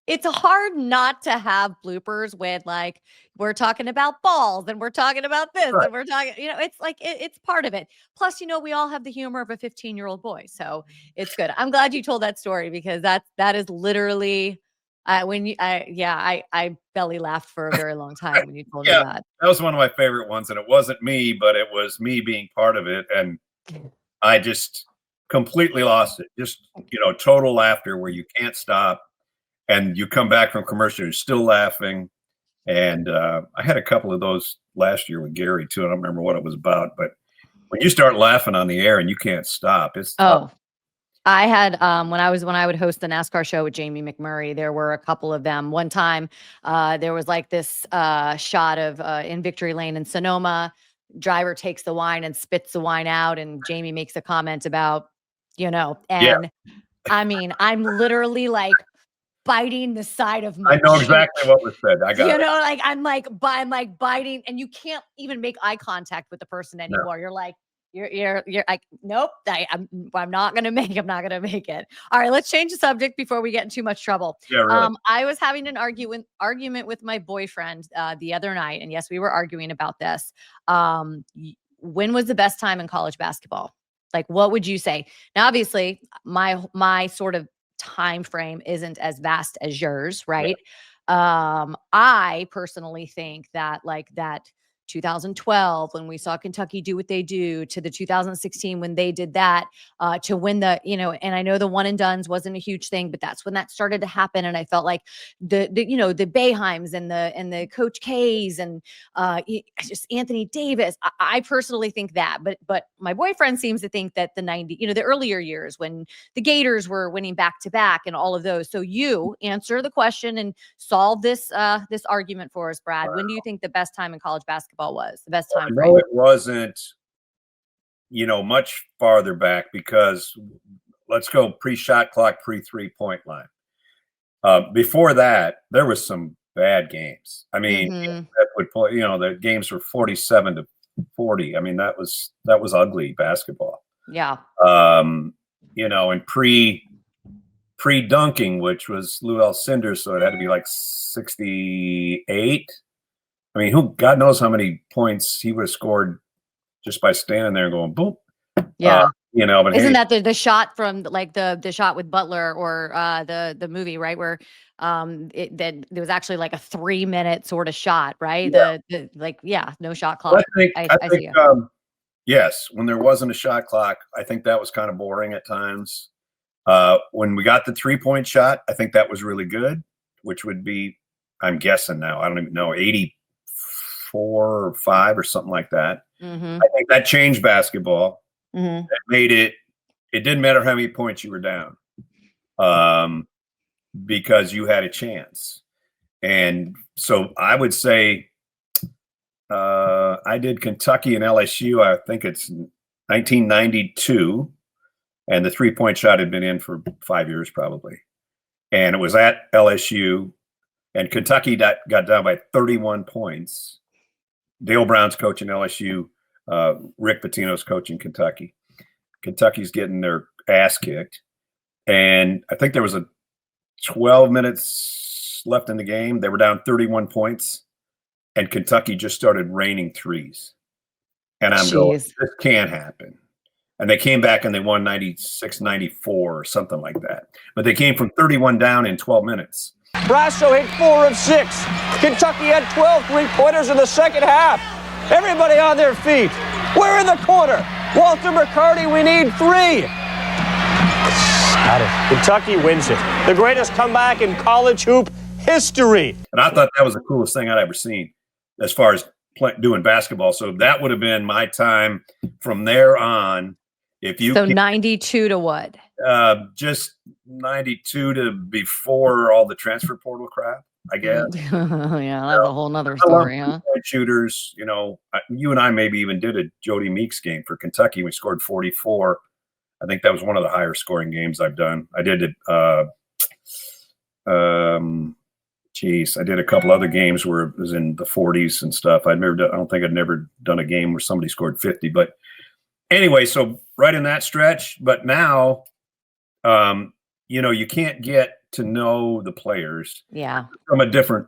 it's hard not to have bloopers when like we're talking about balls and we're talking about this Right. and we're talking, it's like it's part of it. Plus, we all have the humor of a 15-year-old boy, so it's good. I'm glad you told that story because that is literally I belly laughed for a very long time when you told me that. That was one of my favorite ones, and it wasn't me, but it was me being part of it, and I just completely lost it. Just total laughter where you can't stop, and you come back from commercial, you're still laughing. And I had a couple of those last year with Gary too. I don't remember what it was about, but when you start laughing on the air and you can't stop, it's tough. I had when I would host the NASCAR show with Jamie McMurray, there were a couple of them. One time there was like this shot of in Victory Lane in Sonoma, driver takes the wine and spits the wine out, and Jamie makes a comment about, and I mean, I'm literally like biting the side of my I know cheek. exactly what was said. I got it. Like I'm like biting, and you can't even make eye contact with the person anymore. No. You're like, you're like, nope, I'm not gonna make it. All right, let's change the subject before we get in too much trouble. Yeah, really. I was having an argument with my boyfriend the other night, and yes, we were arguing about this. When was the best time in college basketball? Like, what would you say? Now, obviously, my sort of time frame isn't as vast as yours, right? Yeah. I personally think that like that 2012 when we saw Kentucky do what they do, to the 2016 when they did that, to win the, and I know the one and dones wasn't a huge thing, but that's when that started to happen. And I felt like the Boeheims and the Coach K's and just Anthony Davis. I personally think that, but my boyfriend seems to think that the earlier years when the Gators were winning back to back and all of those. So you answer the question and solve this argument for us, Brad. Wow. When do you think the best time in college basketball was, the best time frame? No, it wasn't, much farther back, because let's go pre-shot clock, pre-3-point line. Before that, there was some bad games. I mean, that would play, the games were 47-40. I mean, that was ugly basketball. Yeah. And pre-dunking, which was Lou Alcindor, so it had to be like 68. I mean, God knows how many points he would have scored just by standing there and going boom. Yeah. But isn't that the shot from like the shot with Butler or the movie, right? Where there was actually like a 3-minute sort of shot, right? Yeah. No shot clock. I think yes, when there wasn't a shot clock, I think that was kind of boring at times. When we got the 3-point shot, I think that was really good, which would be, I'm guessing now, I don't even know, 84 or 5 or something like that. Mm-hmm. I think that changed basketball. Mm-hmm. That made it didn't matter how many points you were down, because you had a chance. And so I would say I did Kentucky and LSU, I think it's 1992, and the 3-point shot had been in for 5 years probably. And it was at LSU, and Kentucky got down by 31 points. Dale Brown's coaching LSU, Rick Pitino's coaching Kentucky. Kentucky's getting their ass kicked. And I think there was 12 minutes left in the game. They were down 31 points, and Kentucky just started raining threes. And I'm going, this can't happen. And they came back and they won 96-94 or something like that. But they came from 31 down in 12 minutes. Brasso hit 4 of 6. Kentucky had 12 three-pointers in the second half. Everybody on their feet. We're in the corner. Walter McCarty, we need 3. Got it. Kentucky wins it. The greatest comeback in college hoop history. And I thought that was the coolest thing I'd ever seen as far as doing basketball. So that would have been my time from there on. So 92 to what? Just 92 to before all the transfer portal crap, I guess. Yeah, that's a whole nother story, huh? Shooters, you and I maybe even did a Jody Meeks game for Kentucky. We scored 44. I think that was one of the higher scoring games I've done. I did it. I did a couple other games where it was in the 40s and stuff. I don't think I'd never done a game where somebody scored 50, but anyway, so right in that stretch. But now, you can't get to know the players from a different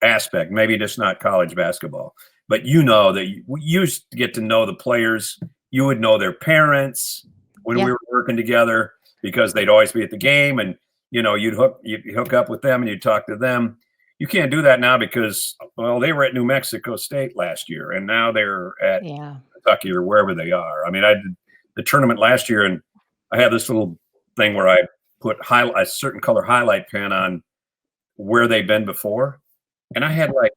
aspect, maybe just not college basketball, but you know that you used to get to know the players. You would know their parents when we were working together because they'd always be at the game, and you'd hook up with them and you'd talk to them. You can't do that now because, well, they were at New Mexico State last year, and now they're at Kentucky or wherever they are. I mean, I did the tournament last year, and I had this little thing where I put a certain color highlight pen on where they've been before, and I had like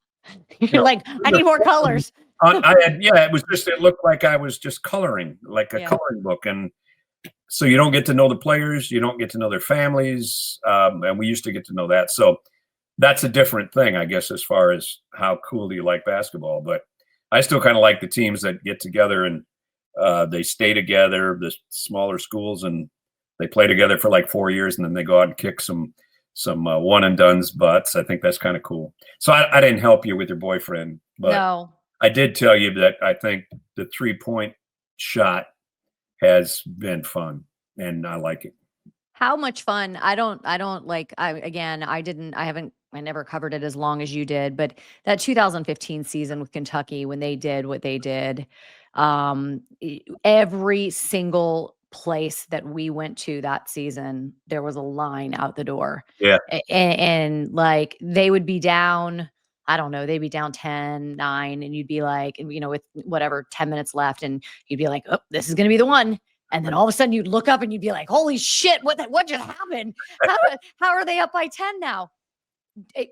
you're like, I need more colors. It looked like I was just coloring, like a coloring book, and so you don't get to know the players, you don't get to know their families, and we used to get to know that. So that's a different thing, I guess, as far as how cool do you like basketball. But I still kind of like the teams that get together and they stay together, the smaller schools, and they play together for like 4 years, and then they go out and kick some one and done's butts. I think that's kind of cool. So I didn't help you with your boyfriend, but no. I did tell you that I think the 3-point shot has been fun, and I like it. How much fun? I never covered it as long as you did, but that 2015 season with Kentucky, when they did what they did, every single place that we went to that season, there was a line out the door. Yeah. And like they would be down, I don't know, they'd be down 10-9, and you'd be like, with whatever, 10 minutes left, and you'd be like, oh, this is going to be the one. And then all of a sudden you'd look up and you'd be like, holy shit, what just happened? How are they up by 10 now?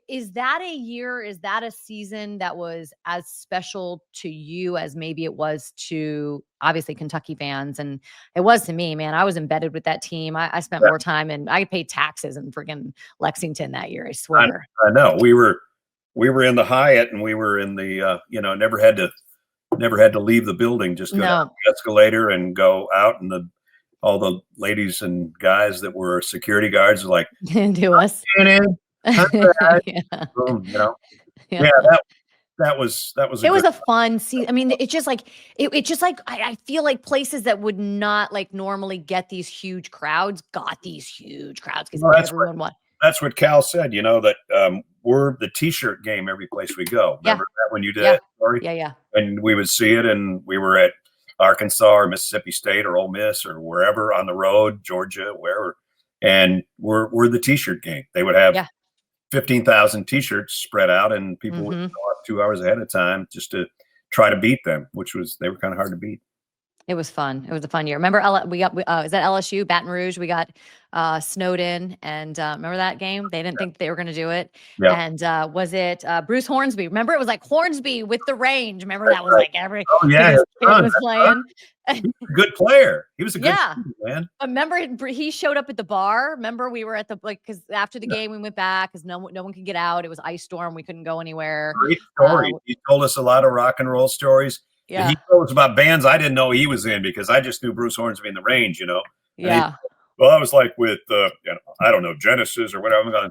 Is that a year? Is that a season that was as special to you as maybe it was to obviously Kentucky fans? And it was to me, man. I was embedded with that team. I spent more time, and I paid taxes in freaking Lexington that year. I swear. I know. We were in the Hyatt, and we were in the never had to leave the building. Just go down the escalator and go out, and all the ladies and guys that were security guards were like, to us. That was it was a fun season. I mean, it's just like I feel like places that would not like normally get these huge crowds got these huge crowds because everyone won. That's what Cal said, that we're the t-shirt game every place we go. Remember that when you did that story? Yeah. And we would see it, and we were at Arkansas or Mississippi State or Ole Miss or wherever on the road, Georgia, wherever, and we're the t-shirt game. They would have 15,000 t-shirts spread out, and people would go up 2 hours ahead of time just to try to beat them, they were kind of hard to beat. It was fun. It was a fun year. Remember, is that LSU, Baton Rouge? We got snowed in, and remember that game? They didn't think they were going to do it. Yeah. And was it Bruce Hornsby? Remember, it was like Hornsby with the range. Remember, that was like every kid was playing. He was a good player. He was a good man. Remember, he showed up at the bar. Remember, we were at because after the game we went back because no one could get out. It was ice storm. We couldn't go anywhere. Great story. He told us a lot of rock and roll stories. Yeah. He told us about bands I didn't know he was in because I just knew Bruce Hornsby in the Range, Yeah. I was like with, I don't know, Genesis or whatever. I'm going,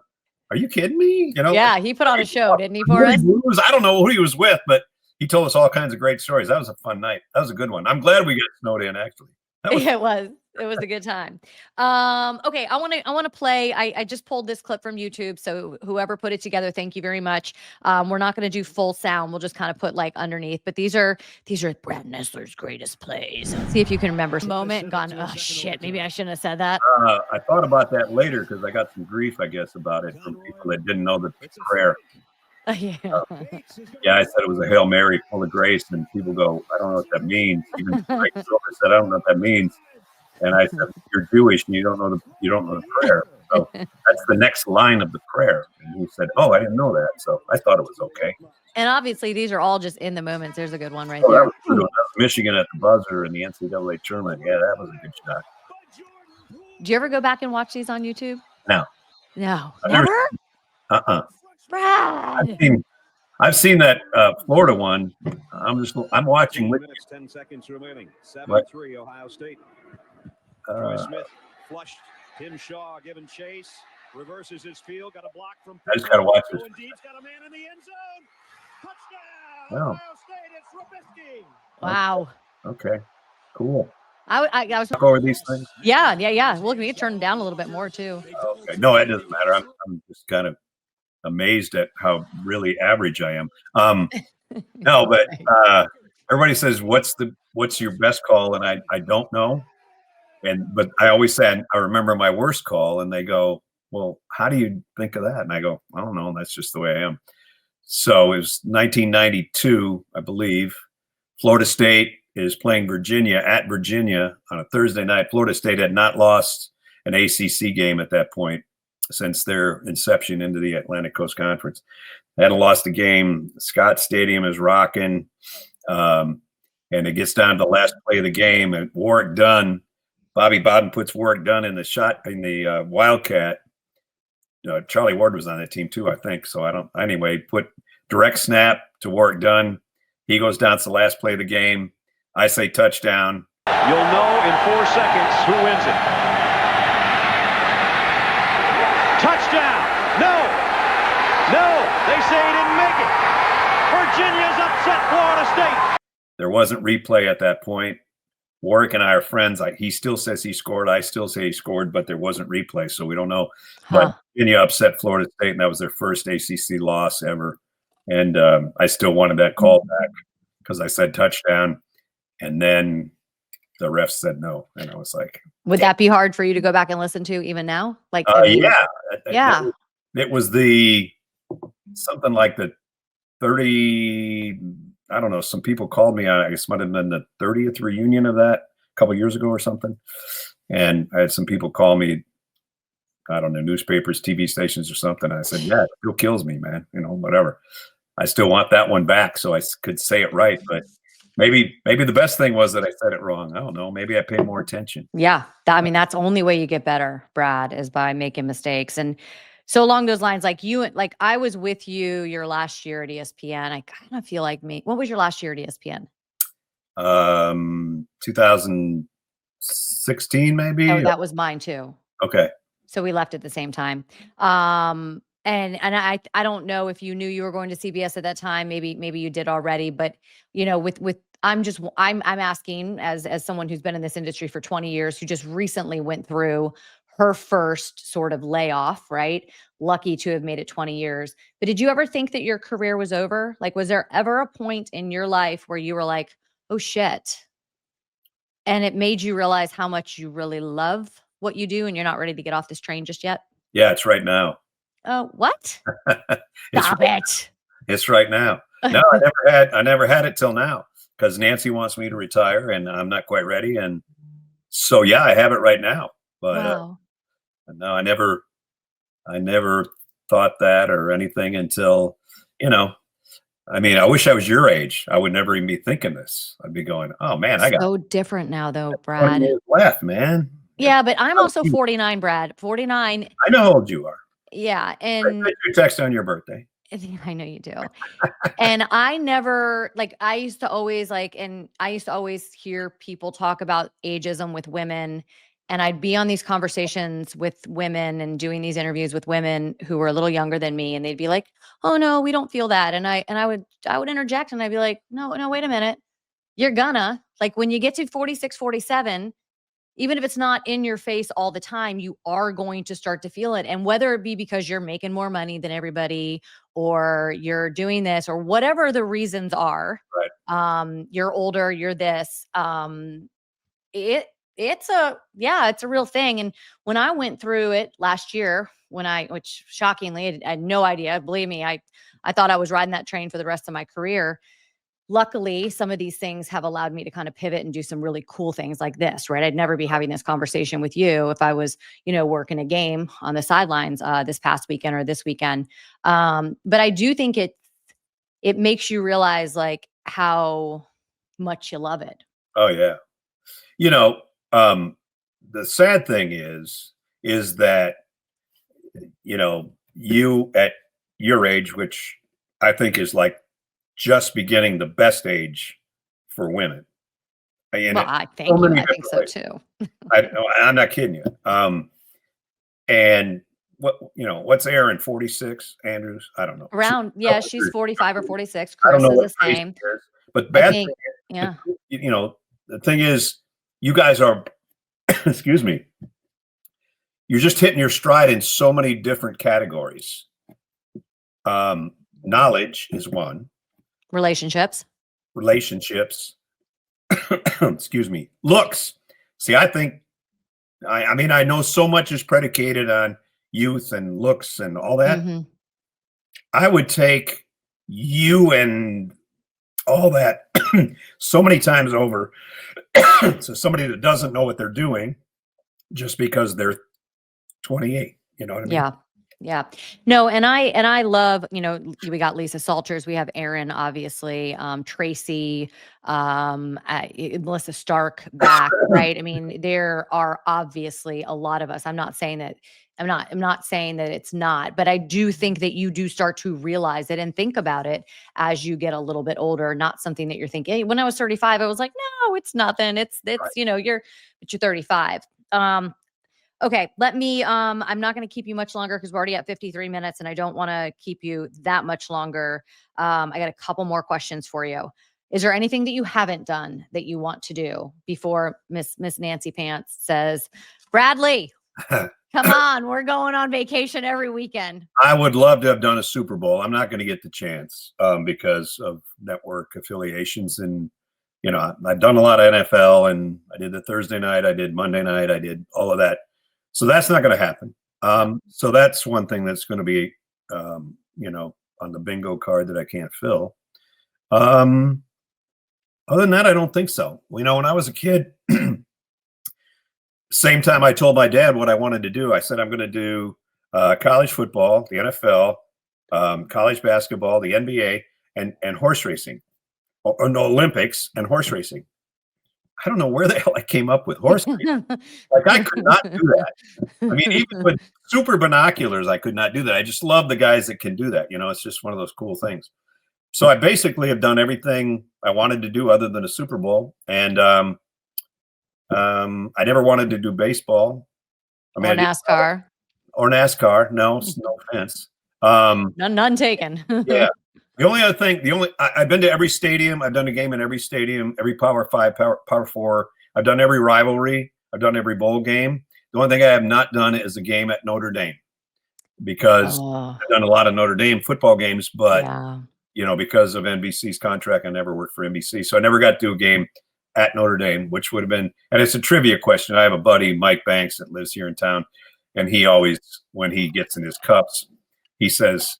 are you kidding me? Yeah, he put on a show, didn't he, for us? I don't know who he was with, but he told us all kinds of great stories. That was a fun night. That was a good one. I'm glad we got snowed in, actually. It was. It was a good time. Okay, I want to play. I just pulled this clip from YouTube, so whoever put it together, thank you very much. We're not going to do full sound. We'll just kind of put like underneath. But these are Brad Nessler's greatest plays. See if you can remember a moment and gone, oh shit, maybe I shouldn't have said that. I thought about that later because I got some grief, I guess, about it from people that didn't know the prayer. I said it was a Hail Mary full of grace, and people go, I don't know what that means. Even Frank Silver said, I don't know what that means. And I said, you're Jewish and you don't know the prayer. So that's the next line of the prayer. And he said, oh, I didn't know that. So I thought it was okay. And obviously these are all just in the moments. There's a good one right there. That was good. That was Michigan at the buzzer in the NCAA tournament. Yeah, that was a good shot. Do you ever go back and watch these on YouTube? No. Never? Brad. I've seen that Florida one. I'm watching with 10 seconds remaining. 7-3 Ohio State. Troy Smith flushed. Tim Shaw given chase. Reverses his field. Got a block from. I just got to watch this. Indeed's got a man in the end zone. Touchdown. Wow. Ohio State. It's Trubisky. Wow. Okay. Cool. I was talk over these things. Yeah. Well, we can turn them down a little bit more too. Okay. Okay. No, it doesn't matter. I'm just kind of amazed at how really average I am. No, but everybody says, what's your best call? And I don't know. But I always said, I remember my worst call, and they go, well, how do you think of that? And I go, I don't know. That's just the way I am. So it was 1992, I believe. Florida State is playing Virginia at Virginia on a Thursday night. Florida State had not lost an ACC game at that point since their inception into the Atlantic Coast Conference. They hadn't lost a game. Scott Stadium is rocking. And it gets down to the last play of the game, and Warwick Dunn, Bobby Bowden puts Warwick Dunn in the Wildcat. Charlie Ward was on that team too, I think. So anyway, put direct snap to Warwick Dunn. He goes down to the last play of the game. I say touchdown. You'll know in 4 seconds who wins it. Touchdown! No! They say he didn't make it. Virginia's upset Florida State. There wasn't replay at that point. Warwick and I are friends. He still says he scored. I still say he scored, but there wasn't replay, so we don't know. But Virginia upset Florida State, and that was their first ACC loss ever. And I still wanted that call back because I said touchdown, and then the refs said no, and I was like, would that be hard for you to go back and listen to even now? Like, yeah. It was something like the 30. I don't know. Some people called me. I guess might have been the 30th reunion of that a couple of years ago or something. And I had some people call me. I don't know, newspapers, TV stations, or something. I said, yeah, it still kills me, man. Whatever. I still want that one back so I could say it right. But maybe the best thing was that I said it wrong. I don't know. Maybe I pay more attention. Yeah. That's the only way you get better, Brad, is by making mistakes. And so along those lines, I was with you your last year at ESPN. I kind of feel like me. What was your last year at ESPN? 2016, maybe. Oh, that was mine too. Okay. So we left at the same time. And I don't know if you knew you were going to CBS at that time. Maybe you did already, but I'm asking as someone who's been in this industry for 20 years, who just recently went through her first sort of layoff, right? Lucky to have made it 20 years. But did you ever think that your career was over? Like, was there ever a point in your life where you were like, oh shit, and it made you realize how much you really love what you do and you're not ready to get off this train just yet? Yeah, it's right now. Oh, what? Stop it. It's right now. No, I never had it till now because Nancy wants me to retire and I'm not quite ready. And so, yeah, I have it right now. But wow. No, I never thought that or anything until, I wish I was your age. I would never even be thinking this. I'd be going, oh man, I got so different now though, Brad. Left, man. Yeah, but I'm also 49, Brad. 49. I know how old you are. Yeah. And I sent you a text on your birthday. I know you do. And I never, I used to always hear people talk about ageism with women. And I'd be on these conversations with women and doing these interviews with women who were a little younger than me. And they'd be like, oh no, we don't feel that. And I would interject and I'd be like, no, wait a minute. You're gonna, when you get to 46, 47, even if it's not in your face all the time, you are going to start to feel it. And whether it be because you're making more money than everybody, or you're doing this, or whatever the reasons are, right. You're older, you're this, it's a real thing. And when I went through it last year, which shockingly, I had no idea, believe me, I thought I was riding that train for the rest of my career. Luckily, some of these things have allowed me to kind of pivot and do some really cool things like this, right? I'd never be having this conversation with you if I was, working a game on the sidelines this past weekend or this weekend. But I do think it makes you realize how much you love it. Oh yeah. The sad thing is that, you at your age, which I think is just beginning the best age for women. I think so too. I'm not kidding you. And what's Aaron, 46, Andrews? I don't know. Around, yeah, she's 45 or 46. Chris is the same. But bad thing, yeah. The thing is, you guys are, excuse me, you're just hitting your stride in so many different categories. Knowledge is one. Relationships. Excuse me. Looks. See, I think, I mean, I know so much is predicated on youth and looks and all that. Mm-hmm. I would take you and all that so many times over. So somebody that doesn't know what they're doing just because they're 28, you know what I mean? Yeah. Yeah. No, and I love, you know, we got Lisa Salters, we have Aaron, obviously, Tracy, Melissa Stark back, right? I mean, there are obviously a lot of us. I'm not saying that it's not, but I do think that you do start to realize it and think about it as you get a little bit older, not something that you're thinking, hey, when I was 35, I was like, no, it's nothing. It's, Right. you know, you're 35. Okay, I'm not going to keep you much longer because we're already at 53 minutes and I don't want to keep you that much longer. I got a couple more questions for you. Is there anything that you haven't done that you want to do before Miss Nancy Pants says, Bradley, come on, we're going on vacation every weekend? I would love to have done a Super Bowl. I'm not going to get the chance because of network affiliations. And, you know, I've done a lot of NFL, and I did the Thursday night, I did Monday night, I did all of that. So that's not going to happen. So that's one thing that's going to be, you know, on the bingo card that I can't fill. Other than that, I don't think so. You know, when I was a kid, same time I told my dad what I wanted to do. I said, I'm going to do college football, the NFL, college basketball, the NBA, and horse racing, or no, Olympics and horse racing. I don't know where the hell I came up with horse racing. Like, I could not do that. I mean, even with super binoculars, I could not do that. I just love the guys that can do that. You know, it's just one of those cool things. So I basically have done everything I wanted to do other than a Super Bowl. And I never wanted to do baseball. I mean, or NASCAR. No offense. None taken. Yeah. The only other thing, I've been to every stadium. I've done a game in every stadium, every Power 5, Power 4. I've done every rivalry. I've done every bowl game. The only thing I have not done is a game at Notre Dame, because I've done a lot of Notre Dame football games, but you know, because of NBC's contract, I never worked for NBC. So I never got to do a game at Notre Dame, which would have been, and it's a trivia question. I have a buddy, Mike Banks, that lives here in town. And he always, when he gets in his cups, he says,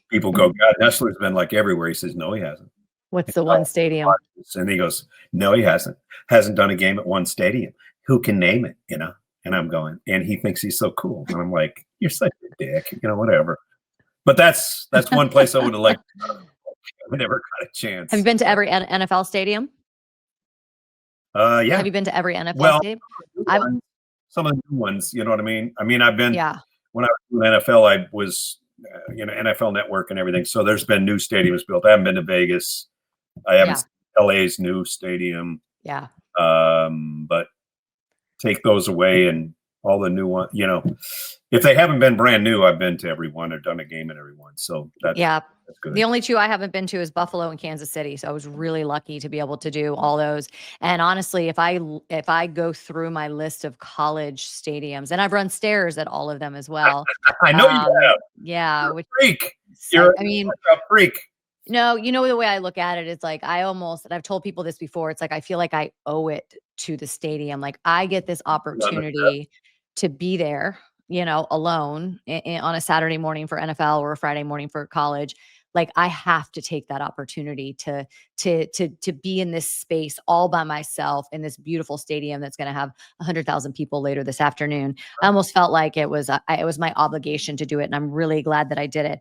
people go, God, Nessler's been like everywhere. He says, no, he hasn't. What's the one stadium? And he goes, no, he hasn't done a game at one stadium. Who can name it? You know? And I'm going, and he thinks he's so cool. And I'm like, you're such a dick, you know, whatever. But that's one place I would have liked to go. I never got a chance. Have you been to every NFL stadium? Yeah. Have you been to every NFL stadium? Some of the new ones, you know what I mean? I mean, I've been, when I was in NFL, I was, you know, NFL Network and everything. So there's been new stadiums built. I haven't been to Vegas. I haven't seen LA's new stadium. Yeah. But take those away and all the new ones, you know, if they haven't been brand new, I've been to every one or done a game in every one. So that's good. The only two I haven't been to is Buffalo and Kansas City. So I was really lucky to be able to do all those. And honestly, if I go through my list of college stadiums, and I've run stairs at all of them as well. I know you have. Yeah. You're a freak. You're a freak. No, you know, the way I look at it is like, and I've told people this before, it's like, I feel like I owe it to the stadium. Like, I get this opportunity to be there, you know, alone on a Saturday morning for NFL or a Friday morning for college. Like, I have to take that opportunity to be in this space all by myself in this beautiful stadium that's going to have 100,000 people later this afternoon. I almost felt like it was my obligation to do it, and I'm really glad that I did it.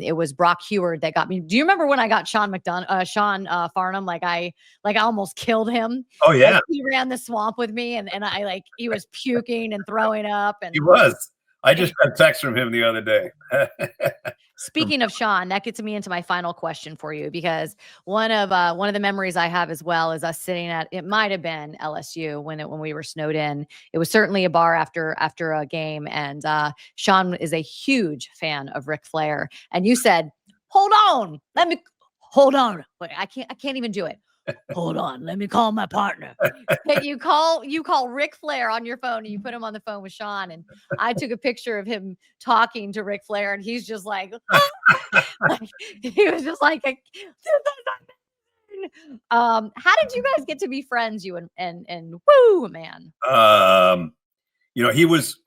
It was Brock Heward that got me. Do you remember when I got Sean Farnham? Like I almost killed him. Oh yeah, like, he ran the swamp with me, and I like, he was puking and throwing up. And he was. I just got a text from him the other day. Speaking of Sean, that gets me into my final question for you, because one of the memories I have as well is us sitting at, it might have been LSU when we were snowed in. It was certainly a bar after a game, and Sean is a huge fan of Ric Flair, and you said, "Hold on, let me hold on." Wait, I can't even do it. Hold on, let me call my partner. you call Ric Flair on your phone and you put him on the phone with Sean. And I took a picture of him talking to Ric Flair and he's just like, like he was just like, how did you guys get to be friends, you and woo man? He was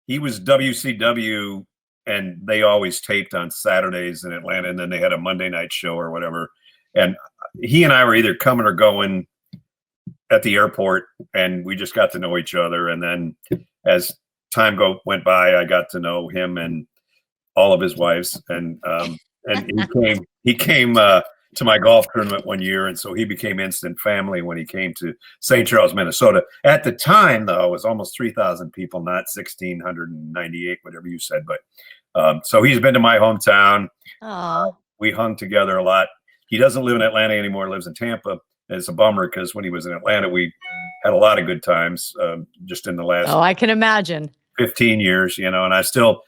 he was WCW, and they always taped on Saturdays in Atlanta, and then they had a Monday night show or whatever. And he and I were either coming or going at the airport, and we just got to know each other. And then as time went by, I got to know him and all of his wives. And he came to my golf tournament one year, and so he became instant family when he came to St. Charles, Minnesota. At the time, though, it was almost 3,000 people, not 1,698, whatever you said. But so he's been to my hometown. We hung together a lot. He doesn't live in Atlanta anymore, lives in Tampa. It's a bummer because when he was in Atlanta, we had a lot of good times just in the last I can imagine 15 years, and I still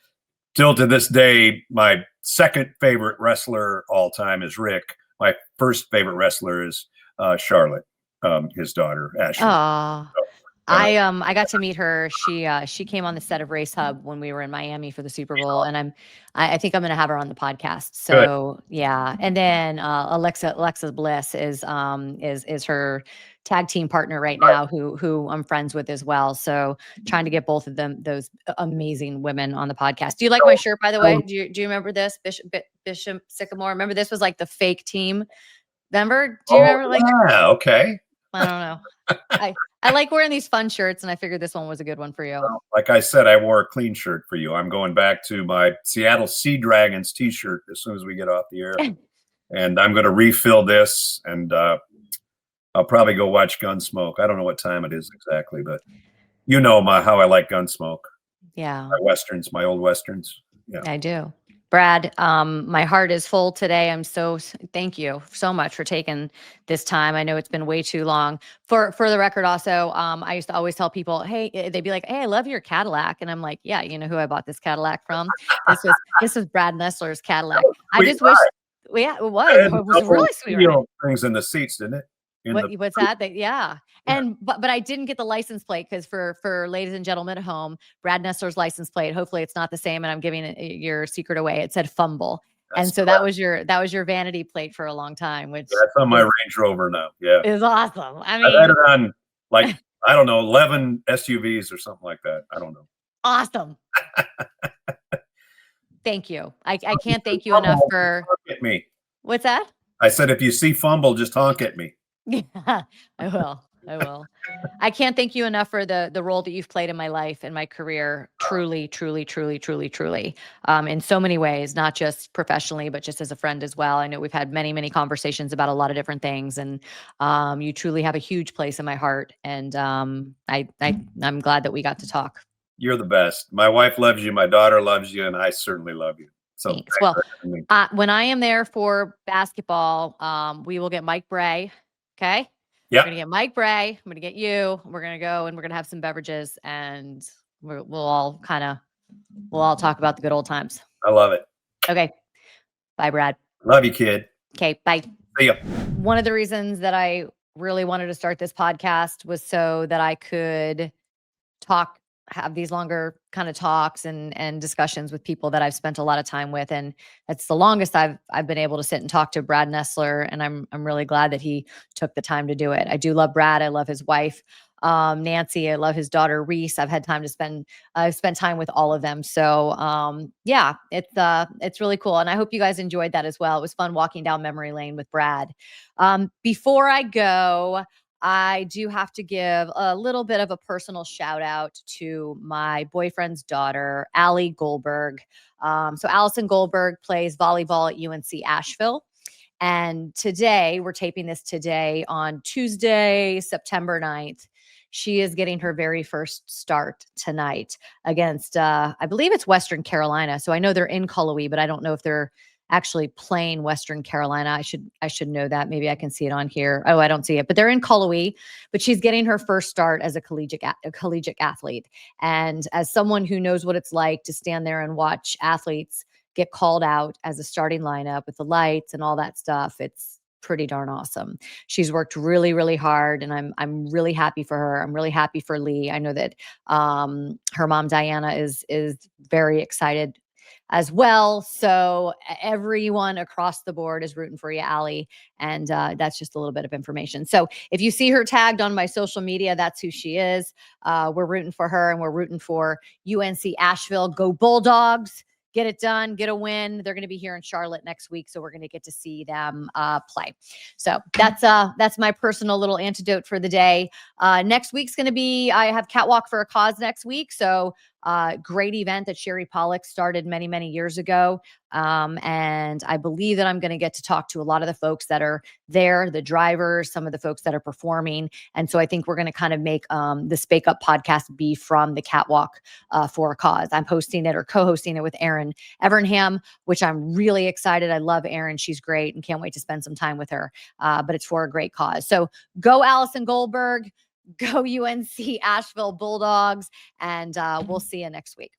to this day, my second favorite wrestler all time is Rick. My first favorite wrestler is Charlotte, his daughter, Ashley. I got to meet her. She came on the set of Race Hub when we were in Miami for the Super Bowl, and I think I'm going to have her on the podcast. So good. Yeah, and then Alexa Bliss is her tag team partner right now, who I'm friends with as well. So trying to get both of those amazing women on the podcast. Do you like my shirt, by the way? Do you remember this, Bishop Sycamore? Remember this was like the fake team. Remember? Do you remember? Yeah, okay. I don't know. I like wearing these fun shirts, and I figured this one was a good one for you. Well, like I said, I wore a clean shirt for you. I'm going back to my Seattle Sea Dragons t-shirt as soon as we get off the air. And I'm going to refill this, and I'll probably go watch Gunsmoke. I don't know what time it is exactly, but how I like Gunsmoke. Yeah. My old Westerns. Yeah. I do. Brad, my heart is full today. Thank you so much for taking this time. I know it's been way too long. For the record, also, I used to always tell people, hey, they'd be like, hey, I love your Cadillac. And I'm like, yeah, you know who I bought this Cadillac from? This was Brad Nessler's Cadillac. I just wish, yeah, it was. It was really sweet. Things in the seats, didn't it? What's that? Yeah. And but I didn't get the license plate because for ladies and gentlemen at home, Brad Nessler's license plate. Hopefully it's not the same, and I'm giving your secret away. It said Fumble, and so that was your vanity plate for a long time. Which that's on my Range Rover now. Yeah, is awesome. I mean, I've had it on I don't know 11 SUVs or something like that. I don't know. Awesome. Thank you. I can't thank you enough for. Honk at me. What's that? I said if you see Fumble, just honk at me. Yeah, I will. I can't thank you enough for the role that you've played in my life and my career. Truly, truly, truly, truly, truly. In so many ways, not just professionally, but just as a friend as well. I know we've had many, many conversations about a lot of different things, and you truly have a huge place in my heart. And I'm glad that we got to talk. You're the best. My wife loves you. My daughter loves you, and I certainly love you. So thanks. Well, when I am there for basketball, we will get Mike Bray. Okay. Yeah. We're going to get Mike Bray. I'm going to get you. We're going to go and we're going to have some beverages, and we'll all talk about the good old times. I love it. Okay. Have Brad. Love you, kid. Okay. Bye. See ya. One of the reasons that I really wanted to start this podcast was so that I could have these longer kind of talks and discussions with people that I've spent a lot of time with. And that's the longest I've been able to sit and talk to Brad Nessler. And I'm really glad that he took the time to do it. I do love Brad. I love his wife, Nancy. I love his daughter, Reese. I've had time to spend time with all of them. So yeah, it's really cool. And I hope you guys enjoyed that as well. It was fun walking down memory lane with Brad. Before I go, I do have to give a little bit of a personal shout out to my boyfriend's daughter, Allie Goldberg. So Allison Goldberg plays volleyball at UNC Asheville. And today, we're taping this today on Tuesday, September 9th. She is getting her very first start tonight against, I believe it's Western Carolina. So I know they're in Cullowhee, but I don't know if they're actually playing Western Carolina. I should know that. Maybe I can see it on here. Oh, I don't see it, but they're in Cullowhee, but she's getting her first start as a collegiate athlete. And as someone who knows what it's like to stand there and watch athletes get called out as a starting lineup with the lights and all that stuff, it's pretty darn awesome. She's worked really, really hard, and I'm really happy for her. I'm really happy for Lee. I know that her mom Diana is very excited as well. So everyone across the board is rooting for you, Allie. And that's just a little bit of information. So if you see her tagged on my social media, that's who she is. We're rooting for her, and we're rooting for UNC Asheville. Go Bulldogs. Get it done, get a win. They're going to be here in Charlotte next week, so we're going to get to see them play. So that's my personal little antidote for the day. Next week's going to be, I have Catwalk for a Cause next week. So great event that Sherry Pollock started many, many years ago. And I believe that I'm going to get to talk to a lot of the folks that are there, the drivers, some of the folks that are performing. And so I think we're going to kind of make the Spake Up podcast be from the Catwalk for a Cause. I'm hosting it or co-hosting it with Erin Evernham, which I'm really excited. I love Erin. She's great and can't wait to spend some time with her. But it's for a great cause. So go Allison Goldberg, go UNC Asheville Bulldogs, and we'll see you next week.